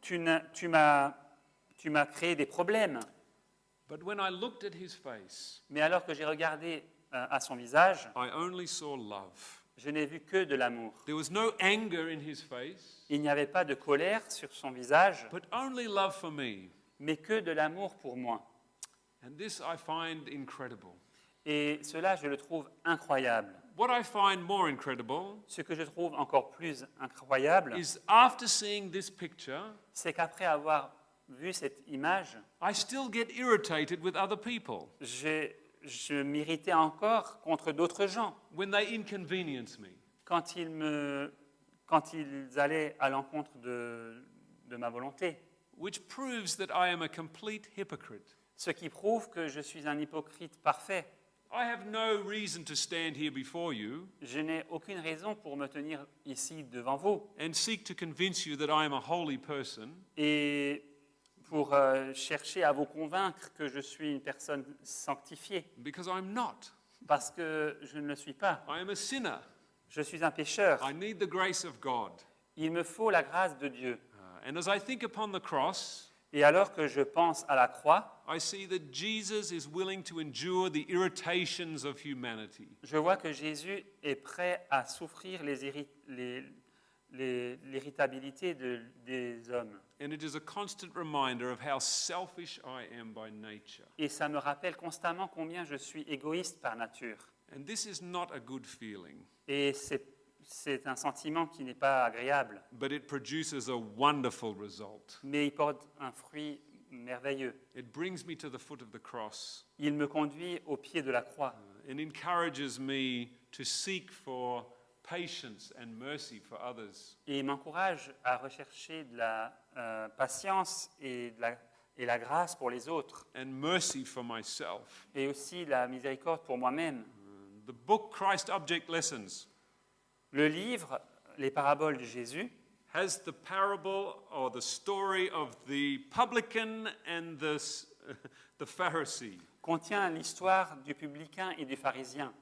Tu m'as créé des problèmes. But when I looked at his face, Mais alors que j'ai regardé à son visage, I only saw love. je n'ai vu que de l'amour. There was no anger in his face, Il n'y avait pas de colère sur son visage, but only love for me. mais que de l'amour pour moi. And this I find incredible. Et cela, je le trouve incroyable. What I find more incredible Ce que je trouve encore plus incroyable, is after seeing this picture, c'est qu'après avoir vu cette image, I still get irritated with other people je m'irritais encore contre d'autres gens when they inconvenience me. quand ils allaient à l'encontre de ma volonté. Which proves that I am a complete hypocrite. Ce qui prouve que je suis un hypocrite parfait. I have no reason to stand here before you Je n'ai aucune raison pour me tenir ici devant vous and seek to convince you that I am a holy person, et pour chercher à vous convaincre que je suis une personne sanctifiée, because I'm not. parce que je ne le suis pas. I am a sinner. Je suis un pécheur. I need the grace of God. Il me faut la grâce de Dieu. And as I think upon the cross, Et alors que je pense à la croix, I see that Jesus is willing to endure the irritations of humanity. je vois que Jésus est prêt à souffrir l'irritabilité des hommes. And it is a constant reminder of how selfish I am by nature. Et ça me rappelle constamment combien je suis égoïste par nature. And this is not a good feeling, Et c'est un sentiment qui n'est pas agréable, but it produces a wonderful result. mais il porte un fruit merveilleux. It brings me to the foot of the cross Il me conduit au pied de la croix and encourages me to seek for patience and mercy for others. et il m'encourage à rechercher de la patience et la grâce pour les autres, And mercy for myself. et aussi la miséricorde pour moi-même. The book Christ Object Lessons Le livre, les paraboles de Jésus, has the parable or the story of the publican and the Pharisee. contient l'histoire du publicain et du pharisien.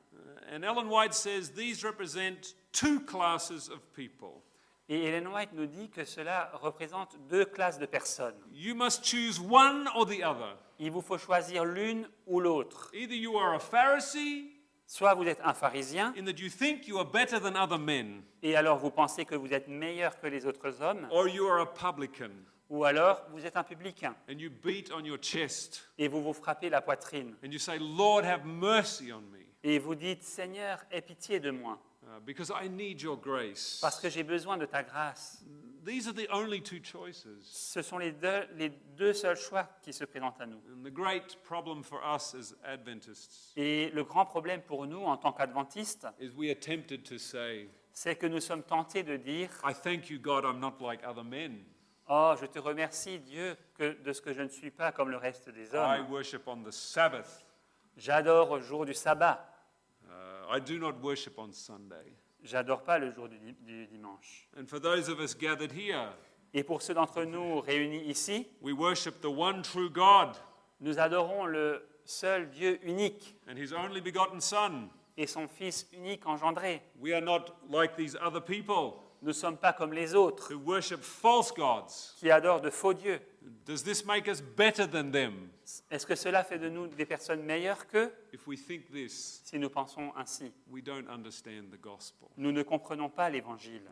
And Ellen White says these represent two classes of people. Et Ellen White nous dit que cela représente deux classes de personnes. You must choose one or the other. Il vous faut choisir l'une ou l'autre. Either you are a Pharisee Soit vous êtes un pharisien, in that you think you are better than other men, et alors vous pensez que vous êtes meilleur que les autres hommes, or you are a publican ou alors vous êtes un publicain, and you beat on your chest et vous vous frappez la poitrine, and you say, Lord, have mercy on me et vous dites, Seigneur, aie pitié de moi, because I need your grace. parce que j'ai besoin de ta grâce. These are the only two choices. Ce sont les deux seuls choix qui se présentent à nous. And the great problem for us as Adventists Et le grand problème pour nous, en tant qu'adventistes, is we are tempted to say, c'est que nous sommes tentés de dire, I thank you, God, I'm not like other men. oh, je te remercie, Dieu, de ce que je ne suis pas comme le reste des I hommes. worship on the Sabbath. J'adore au jour du sabbat. I do not worship on Sunday. J'adore pas le jour du dimanche. And for those of us gathered here, Et pour ceux d'entre nous réunis ici, we worship the one true God nous adorons le seul Dieu unique and his only begotten Son. et son Fils unique engendré. We are not like these other people Nous ne sommes pas comme les autres who worship false gods. qui adorent de faux dieux. Does this make us better than them Est-ce que cela fait de nous des personnes meilleures qu'eux? if we think this? Si nous pensons ainsi, We don't understand the gospel. nous ne comprenons pas l'Évangile.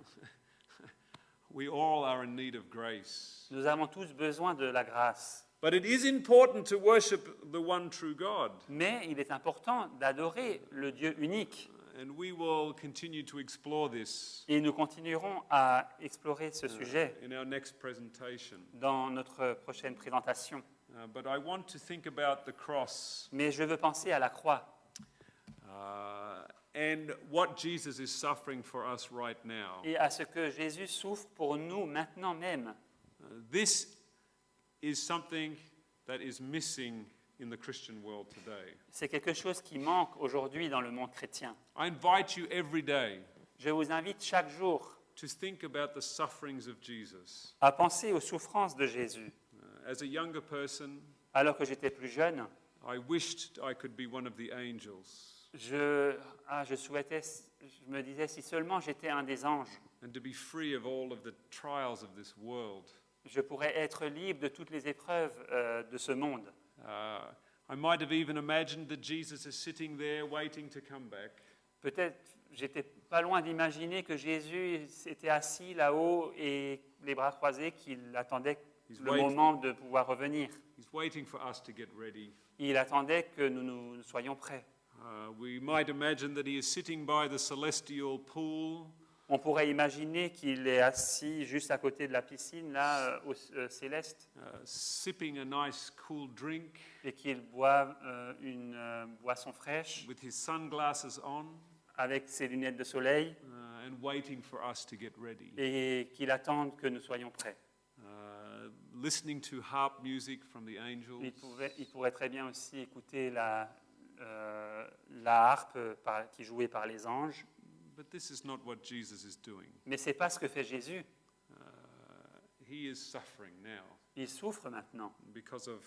We all are in need of grace. Nous avons tous besoin de la grâce. But it is important to worship the one true God. Mais il est important d'adorer le Dieu unique. And we will continue to explore this Et nous continuerons à explorer ce sujet in our next presentation. dans notre prochaine présentation. But I want to think about the cross Mais je veux penser à la croix and what Jesus is suffering for us right now. et à ce que Jésus souffre pour nous maintenant même. This is something that is missing in the Christian world today. C'est quelque chose qui manque aujourd'hui dans le monde chrétien. I invite you every day Je vous invite chaque jour to think about the sufferings of Jesus. à penser aux souffrances de Jésus. As a younger person, Alors que j'étais plus jeune, I wished I could be one of the angels je me disais, si seulement j'étais un des anges, and to be free of all of the trials of this world. je pourrais être libre de toutes les épreuves de ce monde. I might have even imagined that Jesus is sitting there waiting to come back. Peut-être, j'étais pas loin d'imaginer que Jésus était assis là-haut et les bras croisés, qu'il attendait le moment de pouvoir revenir. He's waiting for us to get ready. Il attendait que nous soyons prêts. We might imagine that he is sitting by the celestial pool, On pourrait imaginer qu'il est assis juste à côté de la piscine, là, au céleste, sipping a nice cool drink et qu'il boit une boisson fraîche with his sunglasses on avec ses lunettes de soleil and waiting for us to get ready. et qu'il attende que nous soyons prêts. Listening to harp music from the angels. Il pourrait très bien aussi écouter la harpe qui est jouée par les anges. But this is not what Jesus is doing. Mais ce n'est pas ce que fait Jésus. He is suffering now Il souffre maintenant because of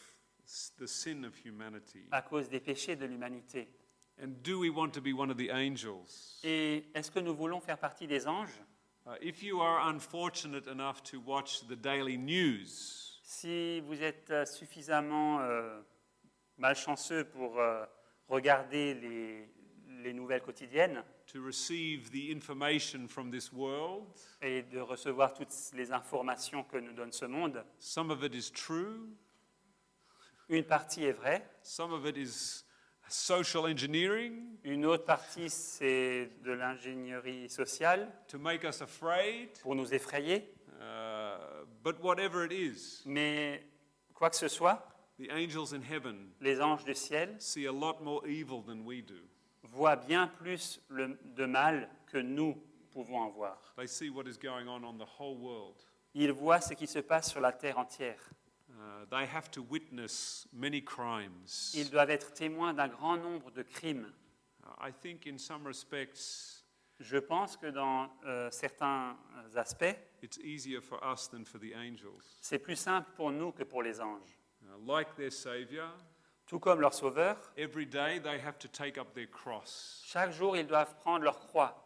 the sin of humanity. à cause des péchés de l'humanité. And do we want to be one of the angels? Et est-ce que nous voulons faire partie des anges? If you are unfortunate enough to watch the daily news, Si vous êtes suffisamment malchanceux pour regarder les nouvelles quotidiennes to receive the information from this world, et de recevoir toutes les informations que nous donne ce monde, some of it is true, une partie est vraie, some of it is social engineering une autre partie c'est de l'ingénierie sociale to make us afraid, pour nous effrayer, but whatever it is, mais quoi que ce soit, the angels in heaven les anges du ciel see a lot more evil than we do. voient bien plus de mal que nous pouvons en voir. They see what is going on the whole world. Ils voient ce qui se passe sur la terre entière. They have to witness many crimes. Ils doivent être témoins d'un grand nombre de crimes. I think in some respects, Je pense que dans certains aspects, it's easier for us than for the angels. c'est plus simple pour nous que pour les anges. Like their Savior, Tout comme leur Sauveur, every day they have to take up their cross. chaque jour, ils doivent prendre leur croix.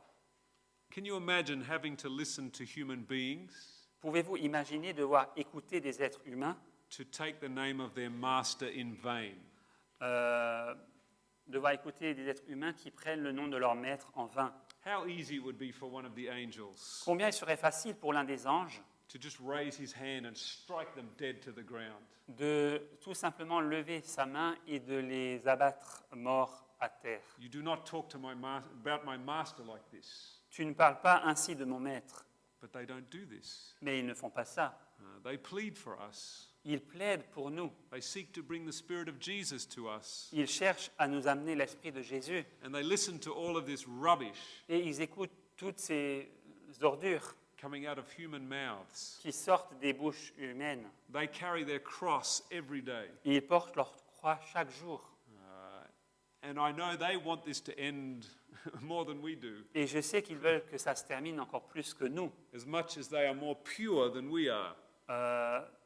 Can you imagine having to listen to human beings Pouvez-vous imaginer devoir écouter des êtres humains, to take the name of their master in vain? devoir écouter des êtres humains qui prennent le nom de leur maître en vain? How easy it would be for one of the angels Combien il serait facile pour l'un des anges to just raise his hand and strike them dead to the ground. de tout simplement lever sa main et de les abattre morts à terre. You do not talk to about my master like this. Tu ne parles pas ainsi de mon maître. But they don't do this. Mais ils ne font pas ça. They plead for us. Ils plaident pour nous. They seek to bring the Spirit of Jesus to us. Ils cherchent à nous amener l'Esprit de Jésus. And they listen to all of this rubbish Et ils écoutent toutes ces ordures coming out of human mouths. qui sortent des bouches humaines. They carry their cross every day. Et ils portent leur croix chaque jour. And I know they want this to end more than we do, Et je sais qu'ils veulent que ça se termine encore plus que nous, as much as they are more pure than we are.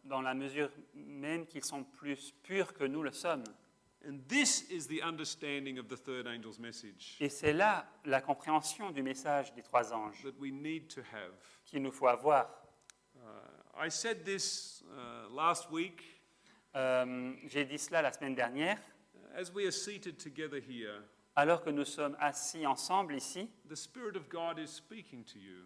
dans la mesure même qu'ils sont plus purs que nous le sommes. And this is the understanding of the third angel's message Et c'est là la compréhension du message des trois anges that we need to have. qu'il nous faut avoir. I said this last week, J'ai dit cela la semaine dernière. as we are seated together here, Alors que nous sommes assis ensemble ici, the Spirit of God is speaking to you.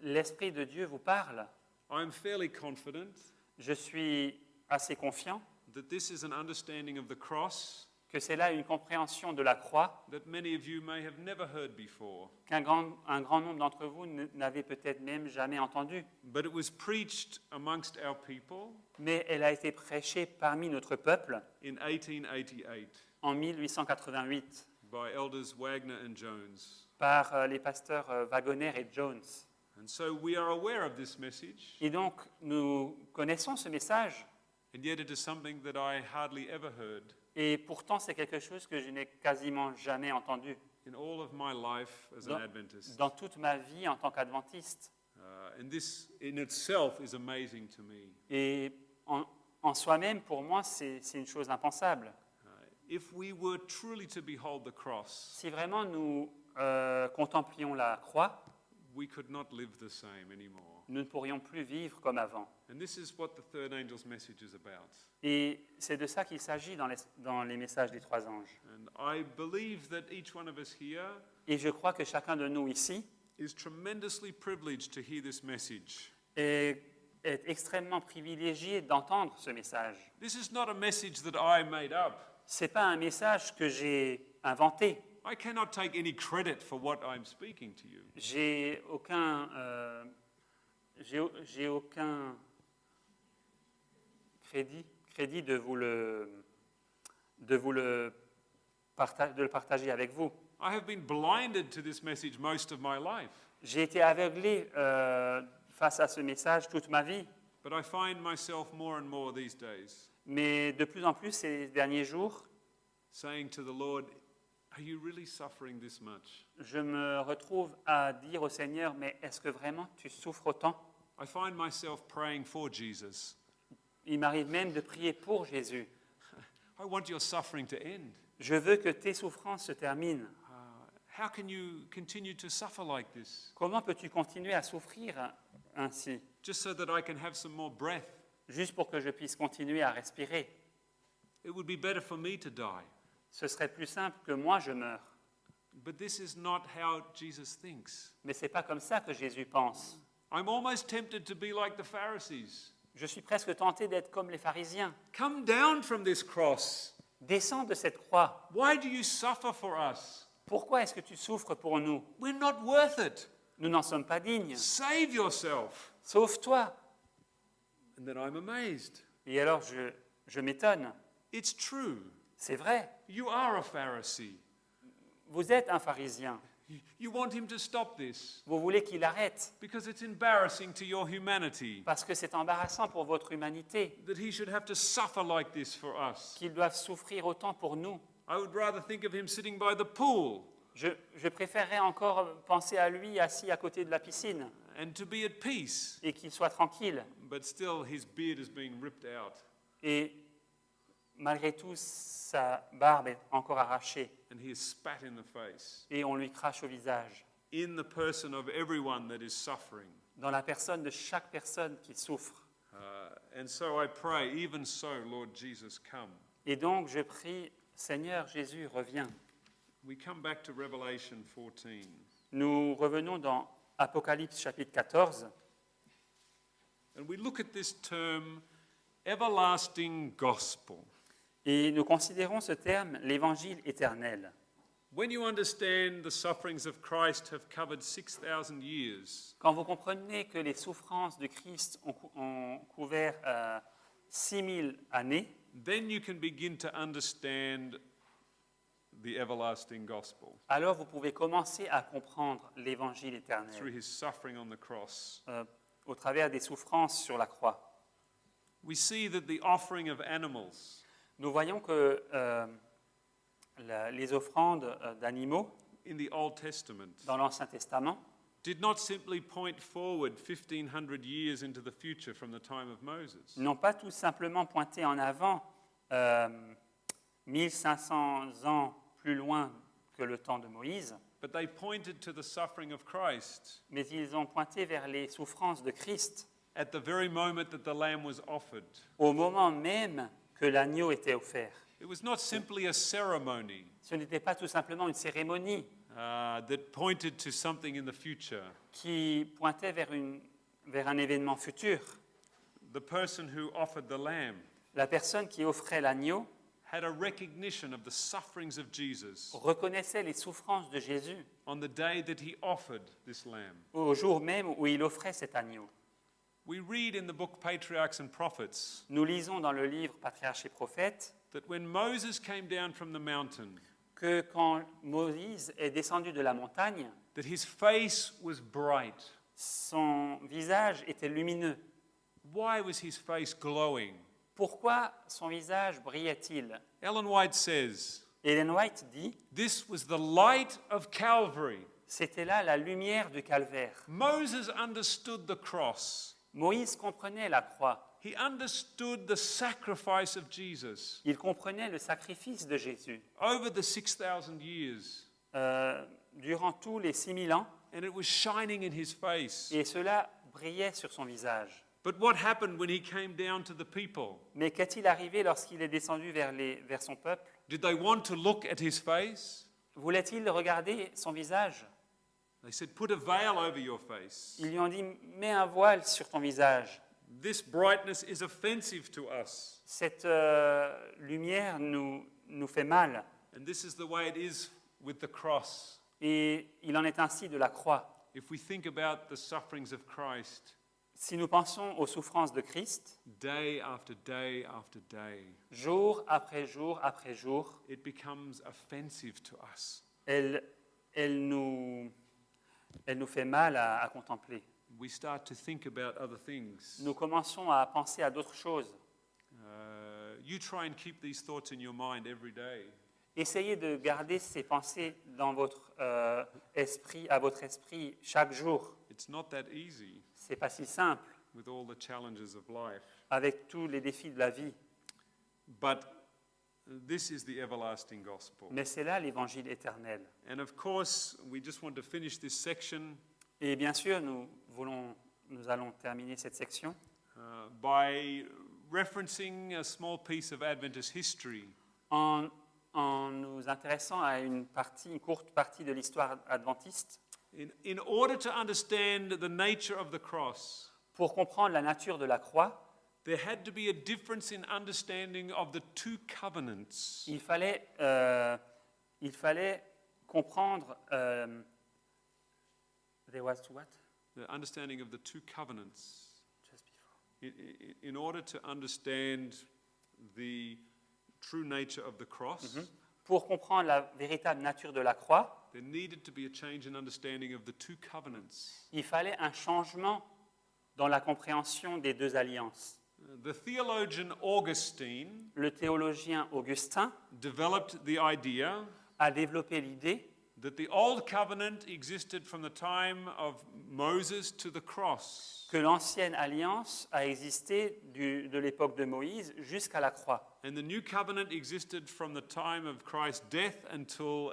l'Esprit de Dieu vous parle. I'm fairly confident Je suis assez confiant that this is an understanding of the cross que c'est là une compréhension de la croix that many of you may have never heard before. un grand nombre d'entre vous n'avez peut-être même jamais entendu. But it was preached amongst our people Mais elle a été prêchée parmi notre peuple in 1888 en 1888 by elders Wagner and Jones. par les pasteurs Wagoner et Jones. And so we are aware of this message, Et donc, nous connaissons ce message, and yet it is something that I hardly ever heard et pourtant c'est quelque chose que je n'ai quasiment jamais entendu in all of my life as an Adventist. dans toute ma vie en tant qu'adventiste. And this in itself is amazing to me. Et en soi-même, pour moi, c'est une chose impensable. If we were truly to behold the cross, Si vraiment nous contemplions la croix, we could not live the same anymore. nous ne pourrions plus vivre comme avant. And this is what the third angel's message is about. Et c'est de ça qu'il s'agit dans les messages des trois anges. And I believe that each one of us here Et je crois que chacun de nous ici is tremendously privileged to hear this message. est extrêmement privilégié d'entendre ce message. This is not a message that I made up. Ce n'est pas un message que j'ai inventé. I cannot take any credit for what I'm speaking to you. J'ai aucun crédit de le partager avec vous. I have been blinded to this message most of my life, J'ai été aveuglé face à ce message toute ma vie, but I find myself more and more these days mais de plus en plus ces derniers jours, saying to the Lord, are you really suffering this much? je me retrouve à dire au Seigneur, mais est-ce que vraiment tu souffres autant? I find myself praying for Jesus. Il m'arrive même de prier pour Jésus. I want your suffering to end. Je veux que tes souffrances se terminent. How can you continue to suffer like this? Comment peux-tu continuer à souffrir ainsi, Just so that I can have some more breath. juste pour que je puisse continuer à respirer? It would be better for me to die. Ce serait plus simple que moi je meure. But this is not how Jesus thinks. Mais ce n'est pas comme ça que Jésus pense. I'm almost tempted to be like the Pharisees. Je suis presque tenté d'être comme les pharisiens. Come down from this cross. Descends de cette croix. Why do you suffer for us? Pourquoi est-ce que tu souffres pour nous? We're not worth it. Nous n'en sommes pas dignes. Save yourself. Sauve-toi. And then I'm amazed. Et alors je m'étonne. It's true. C'est vrai. You are a Pharisee. Vous êtes un pharisien. You want him to stop this Vous voulez qu'il arrête because it's embarrassing to your humanity parce que c'est embarrassant pour votre humanité that he should have to suffer like this for us. qu'ils doivent souffrir autant pour nous. I would rather think of him sitting by the pool Je préférerais encore penser à lui assis à côté de la piscine and to be at peace, et qu'il soit tranquille. but still his beard is being ripped out Et malgré tout, sa barbe est encore arrachée and he is spat in the face et on lui crache au visage. in the person of everyone that is suffering. Dans la personne de chaque personne qui souffre. And so I pray, even so, Lord Jesus, come. Et donc, je prie, Seigneur Jésus, reviens. We come back to Revelation 14. Nous revenons dans Apocalypse chapitre 14 And we look at this term, everlasting gospel. et nous considérons ce terme, l'évangile éternel. When you understand the sufferings of Christ have covered 6,000 years, Quand vous comprenez que les souffrances de Christ ont couvert 6000 années, then you can begin to understand the everlasting gospel alors vous pouvez commencer à comprendre l'évangile through éternel his suffering on the cross. au travers des souffrances sur la croix. We see that the offering of animals Nous voyons que les offrandes d'animaux in the Old Testament dans l'Ancien Testament did not simply point forward 1,500 years into the future from the time of Moses. n'ont pas tout simplement pointé en avant 1500 ans plus loin que le temps de Moïse, But they pointed to the suffering of Christ mais ils ont pointé vers les souffrances de Christ at the very moment that the lamb was offered. au moment même que l'agneau était offert. It was not simply a ceremony Ce n'était pas tout simplement une cérémonie that pointed to something in the future. qui pointait vers un événement futur. The person who offered the lamb La personne qui offrait l'agneau had a recognition of the sufferings of Jesus reconnaissait les souffrances de Jésus on the day that he offered this lamb. au jour même où il offrait cet agneau. We read in the book Patriarchs and Prophets Nous lisons dans le livre Patriarches et Prophètes that when Moses came down from the mountain, que quand Moïse est descendu de la montagne, that his face was bright. son visage était lumineux. Why was his face glowing? Pourquoi son visage brillait-il? Ellen White says, Ellen White dit, this was the light of Calvary. c'était là la lumière du calvaire. Moses understood the cross. Moïse comprenait la croix. He understood the sacrifice of Jesus Il comprenait le sacrifice de Jésus. over the 6,000 years. Durant tous les 6000 ans, And it was shining in his face. et cela brillait sur son visage. But what happened when he came down to the people? Mais qu'est-il arrivé lorsqu'il est descendu vers son peuple? Did they want to look at his face? Voulait-il regarder son visage? They said, put a veil over your face. Ils lui ont dit, mets un voile sur ton visage. This brightness is offensive to us. Cette lumière nous fait mal. And this is the way it is with the cross. Et il en est ainsi de la croix. If we think about the sufferings of Christ, Si nous pensons aux souffrances de Christ, day after day after day, jour après jour après jour, it becomes offensive to us. elle nous fait mal à contempler. We start to think about other things. Nous commençons à penser à d'autres choses. You try and keep these thoughts in your mind every day. Essayez de garder ces pensées dans votre esprit, à votre esprit chaque jour. It's not that easy C'est pas si simple with all the challenges of life. avec tous les défis de la vie, But this is the everlasting gospel. mais c'est là l'évangile éternel. And of course, we just want to finish this section Et bien sûr, nous allons terminer cette section by referencing a small piece of Adventist history. en nous intéressant à une courte partie de l'histoire adventiste. In order to understand the nature of the cross, Pour comprendre la nature de la croix, there had to be a difference in understanding of the two covenants. il fallait comprendre. There was what? The understanding of the two covenants. Just before. In order to understand the true nature of the cross, Pour comprendre la véritable nature de la croix, there needed to be a change in understanding of the two covenants. il fallait un changement dans la compréhension des deux alliances. The theologian Augustine Le théologien Augustin developed the idea a développé l'idée that the old covenant existed from the time of Moses to the cross, que l'ancienne alliance a existé de l'époque de Moïse jusqu'à la croix. and the new covenant existed from the time of Christ's death until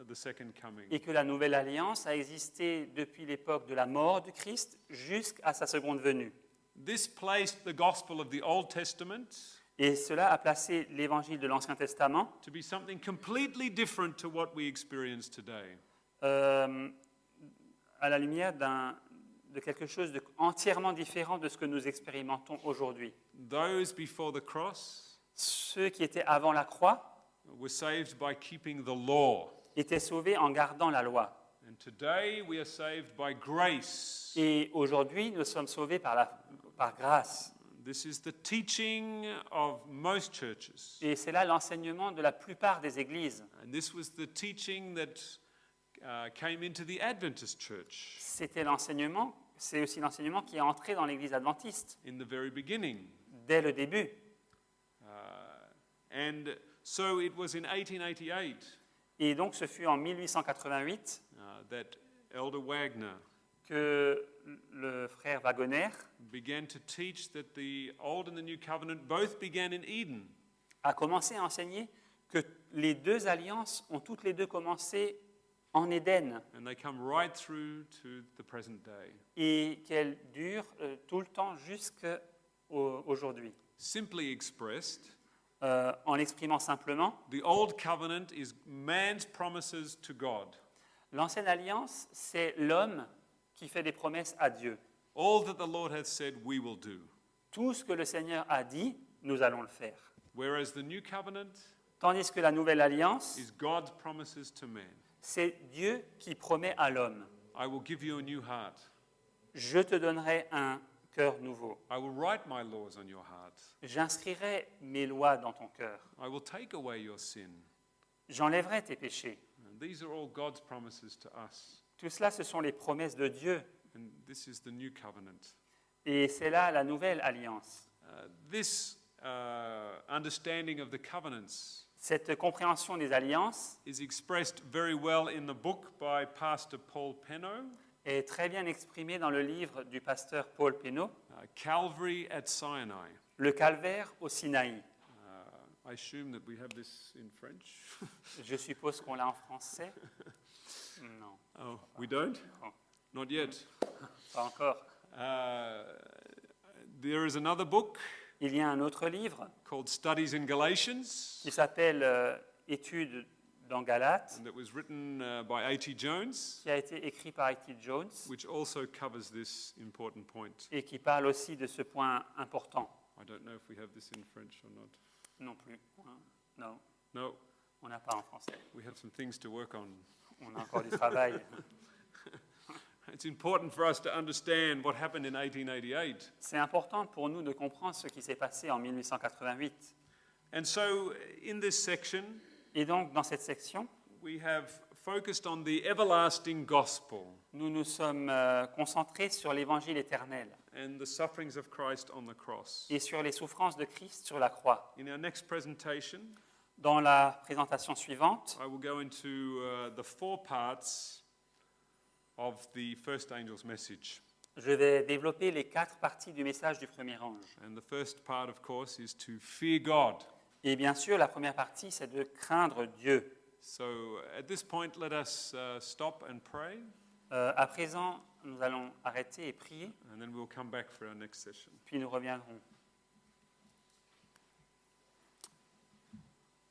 the second coming. Et que la nouvelle alliance a existé depuis l'époque de la mort du Christ jusqu'à sa seconde venue. This placed the gospel of the Old Testament Et cela a placé l'évangile de l'Ancien Testament to be something completely different to what we experience today. à la lumière de quelque chose entièrement différent de ce que nous expérimentons aujourd'hui. Those before the cross Ceux qui étaient avant la croix were saved by keeping the law. étaient sauvés en gardant la loi. And today we are saved by grace. Et aujourd'hui, nous sommes sauvés par grâce. This is the teaching of most churches. Et c'est là l'enseignement de la plupart des églises. And this was the teaching that came into the Adventist church C'est aussi l'enseignement qui est entré dans l'église adventiste in the very beginning. dès le début. And so it was in 1888 Et donc ce fut en 1888 that Elder Wagner que le frère Wagoner began to teach that the Old and the New Covenant both began in Eden. a commencé à enseigner que les deux alliances ont toutes les deux commencé en Éden and they come right through to the present day. et qu'elles durent tout le temps jusqu'aujourd'hui. Simply expressed, En l'exprimant simplement, the old covenant is man's promises to God. l'ancienne alliance, c'est l'homme qui fait des promesses à Dieu. All that the Lord has said, we will do. Tout ce que le Seigneur a dit, nous allons le faire. Whereas the new covenant Tandis que la nouvelle alliance, is God's promises to man. c'est Dieu qui promet à l'homme, I will give you a new heart. je te donnerai un cœur nouveau. I will write my laws on your heart. J'inscrirai mes lois dans ton cœur. I will take away your sin. J'enlèverai tes péchés. And these are all God's promises to us. Tout cela, ce sont les promesses de Dieu. And this is the new covenant. Et c'est là la nouvelle alliance. This understanding of the covenants Cette compréhension des alliances is expressed very well in the book by Pastor Paul Penno, est très bien exprimée dans le livre du pasteur Paul Penno, Calvary at Sinai. Le calvaire au Sinaï. I assume that we have this in French. Je suppose qu'on l'a en français. Non, Oh, we don't? Oh. Not yet. pas encore. There is another book Il y a un autre livre called Studies in Galatians, qui s'appelle Études dans Galates, and that was written by A.T. Jones, qui a été écrit par A.T. Jones which also covers this important point. et qui parle aussi de ce point important. I don't know if we have this in French or not. Non plus. Non, No, on n'a pas en français. we have some things to work on. On a encore du travail. It's important for us to understand what happened in 1888. C'est important pour nous de comprendre ce qui s'est passé en 1888. And so, in this section, Et donc, dans cette section, we have focused on the everlasting gospel nous nous sommes concentrés sur l'évangile éternel and the sufferings of Christ on the cross. et sur les souffrances de Christ sur la croix. In our next presentation, Dans la présentation suivante, I will go into the 4 parts of the first angel's message. je vais développer les 4 parties du message du premier ange. And the first part, of course, is to fear God. Et bien sûr, la première partie, c'est de craindre Dieu. So at this point, let us stop and pray, À présent, nous allons arrêter et prier, and then we'll come back for our next session. puis nous reviendrons.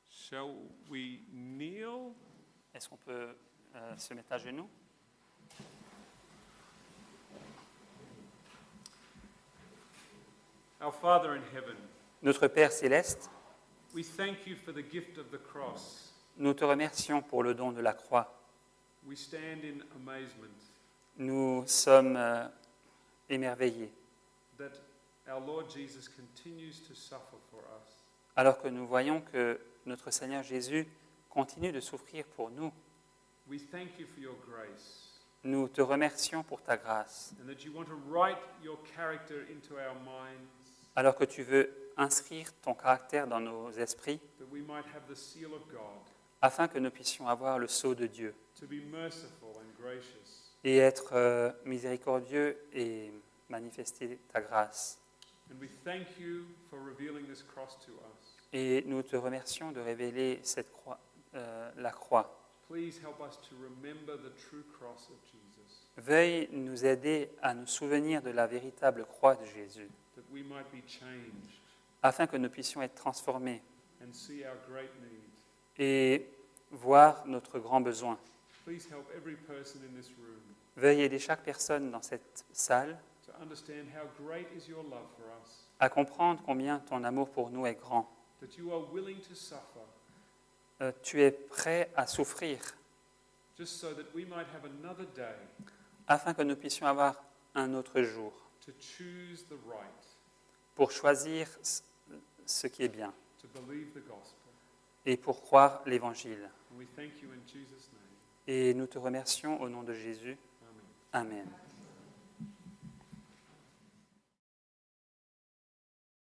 Shall we kneel? Est-ce qu'on peut se mettre à genoux? Our Father in heaven, Notre Père céleste, we thank you for the gift of the cross. nous te remercions pour le don de la croix. We stand in amazement Nous sommes émerveillés, that our Lord Jesus continues to suffer for us. alors que nous voyons que notre Seigneur Jésus continue de souffrir pour nous. We thank you for your grace, Nous te remercions pour ta grâce, and that you want to write your character into our minds, alors que tu veux inscrire ton caractère dans nos esprits, that we might have the seal of God, afin que nous puissions avoir le sceau de Dieu to be merciful and gracious. et être miséricordieux et manifester ta grâce. And we thank you for revealing this cross to us. Et nous te remercions de révéler cette croix, la croix. Please help us to remember the true cross of Jesus, Veuille nous aider à nous souvenir de la véritable croix de Jésus, that we might be changed afin que nous puissions être transformés and see our great need. et voir notre grand besoin. Please help every person in this room Veuille aider chaque personne dans cette salle to understand how great is your love for us, à comprendre combien ton amour pour nous est grand. that you are willing to suffer Tu es prêt à souffrir just so that we might have another day afin que nous puissions avoir un autre jour to choose the right, pour choisir ce qui est bien to believe the gospel. et pour croire l'Évangile. And we thank you in Jesus' name. Et nous te remercions au nom de Jésus. Amen. Amen.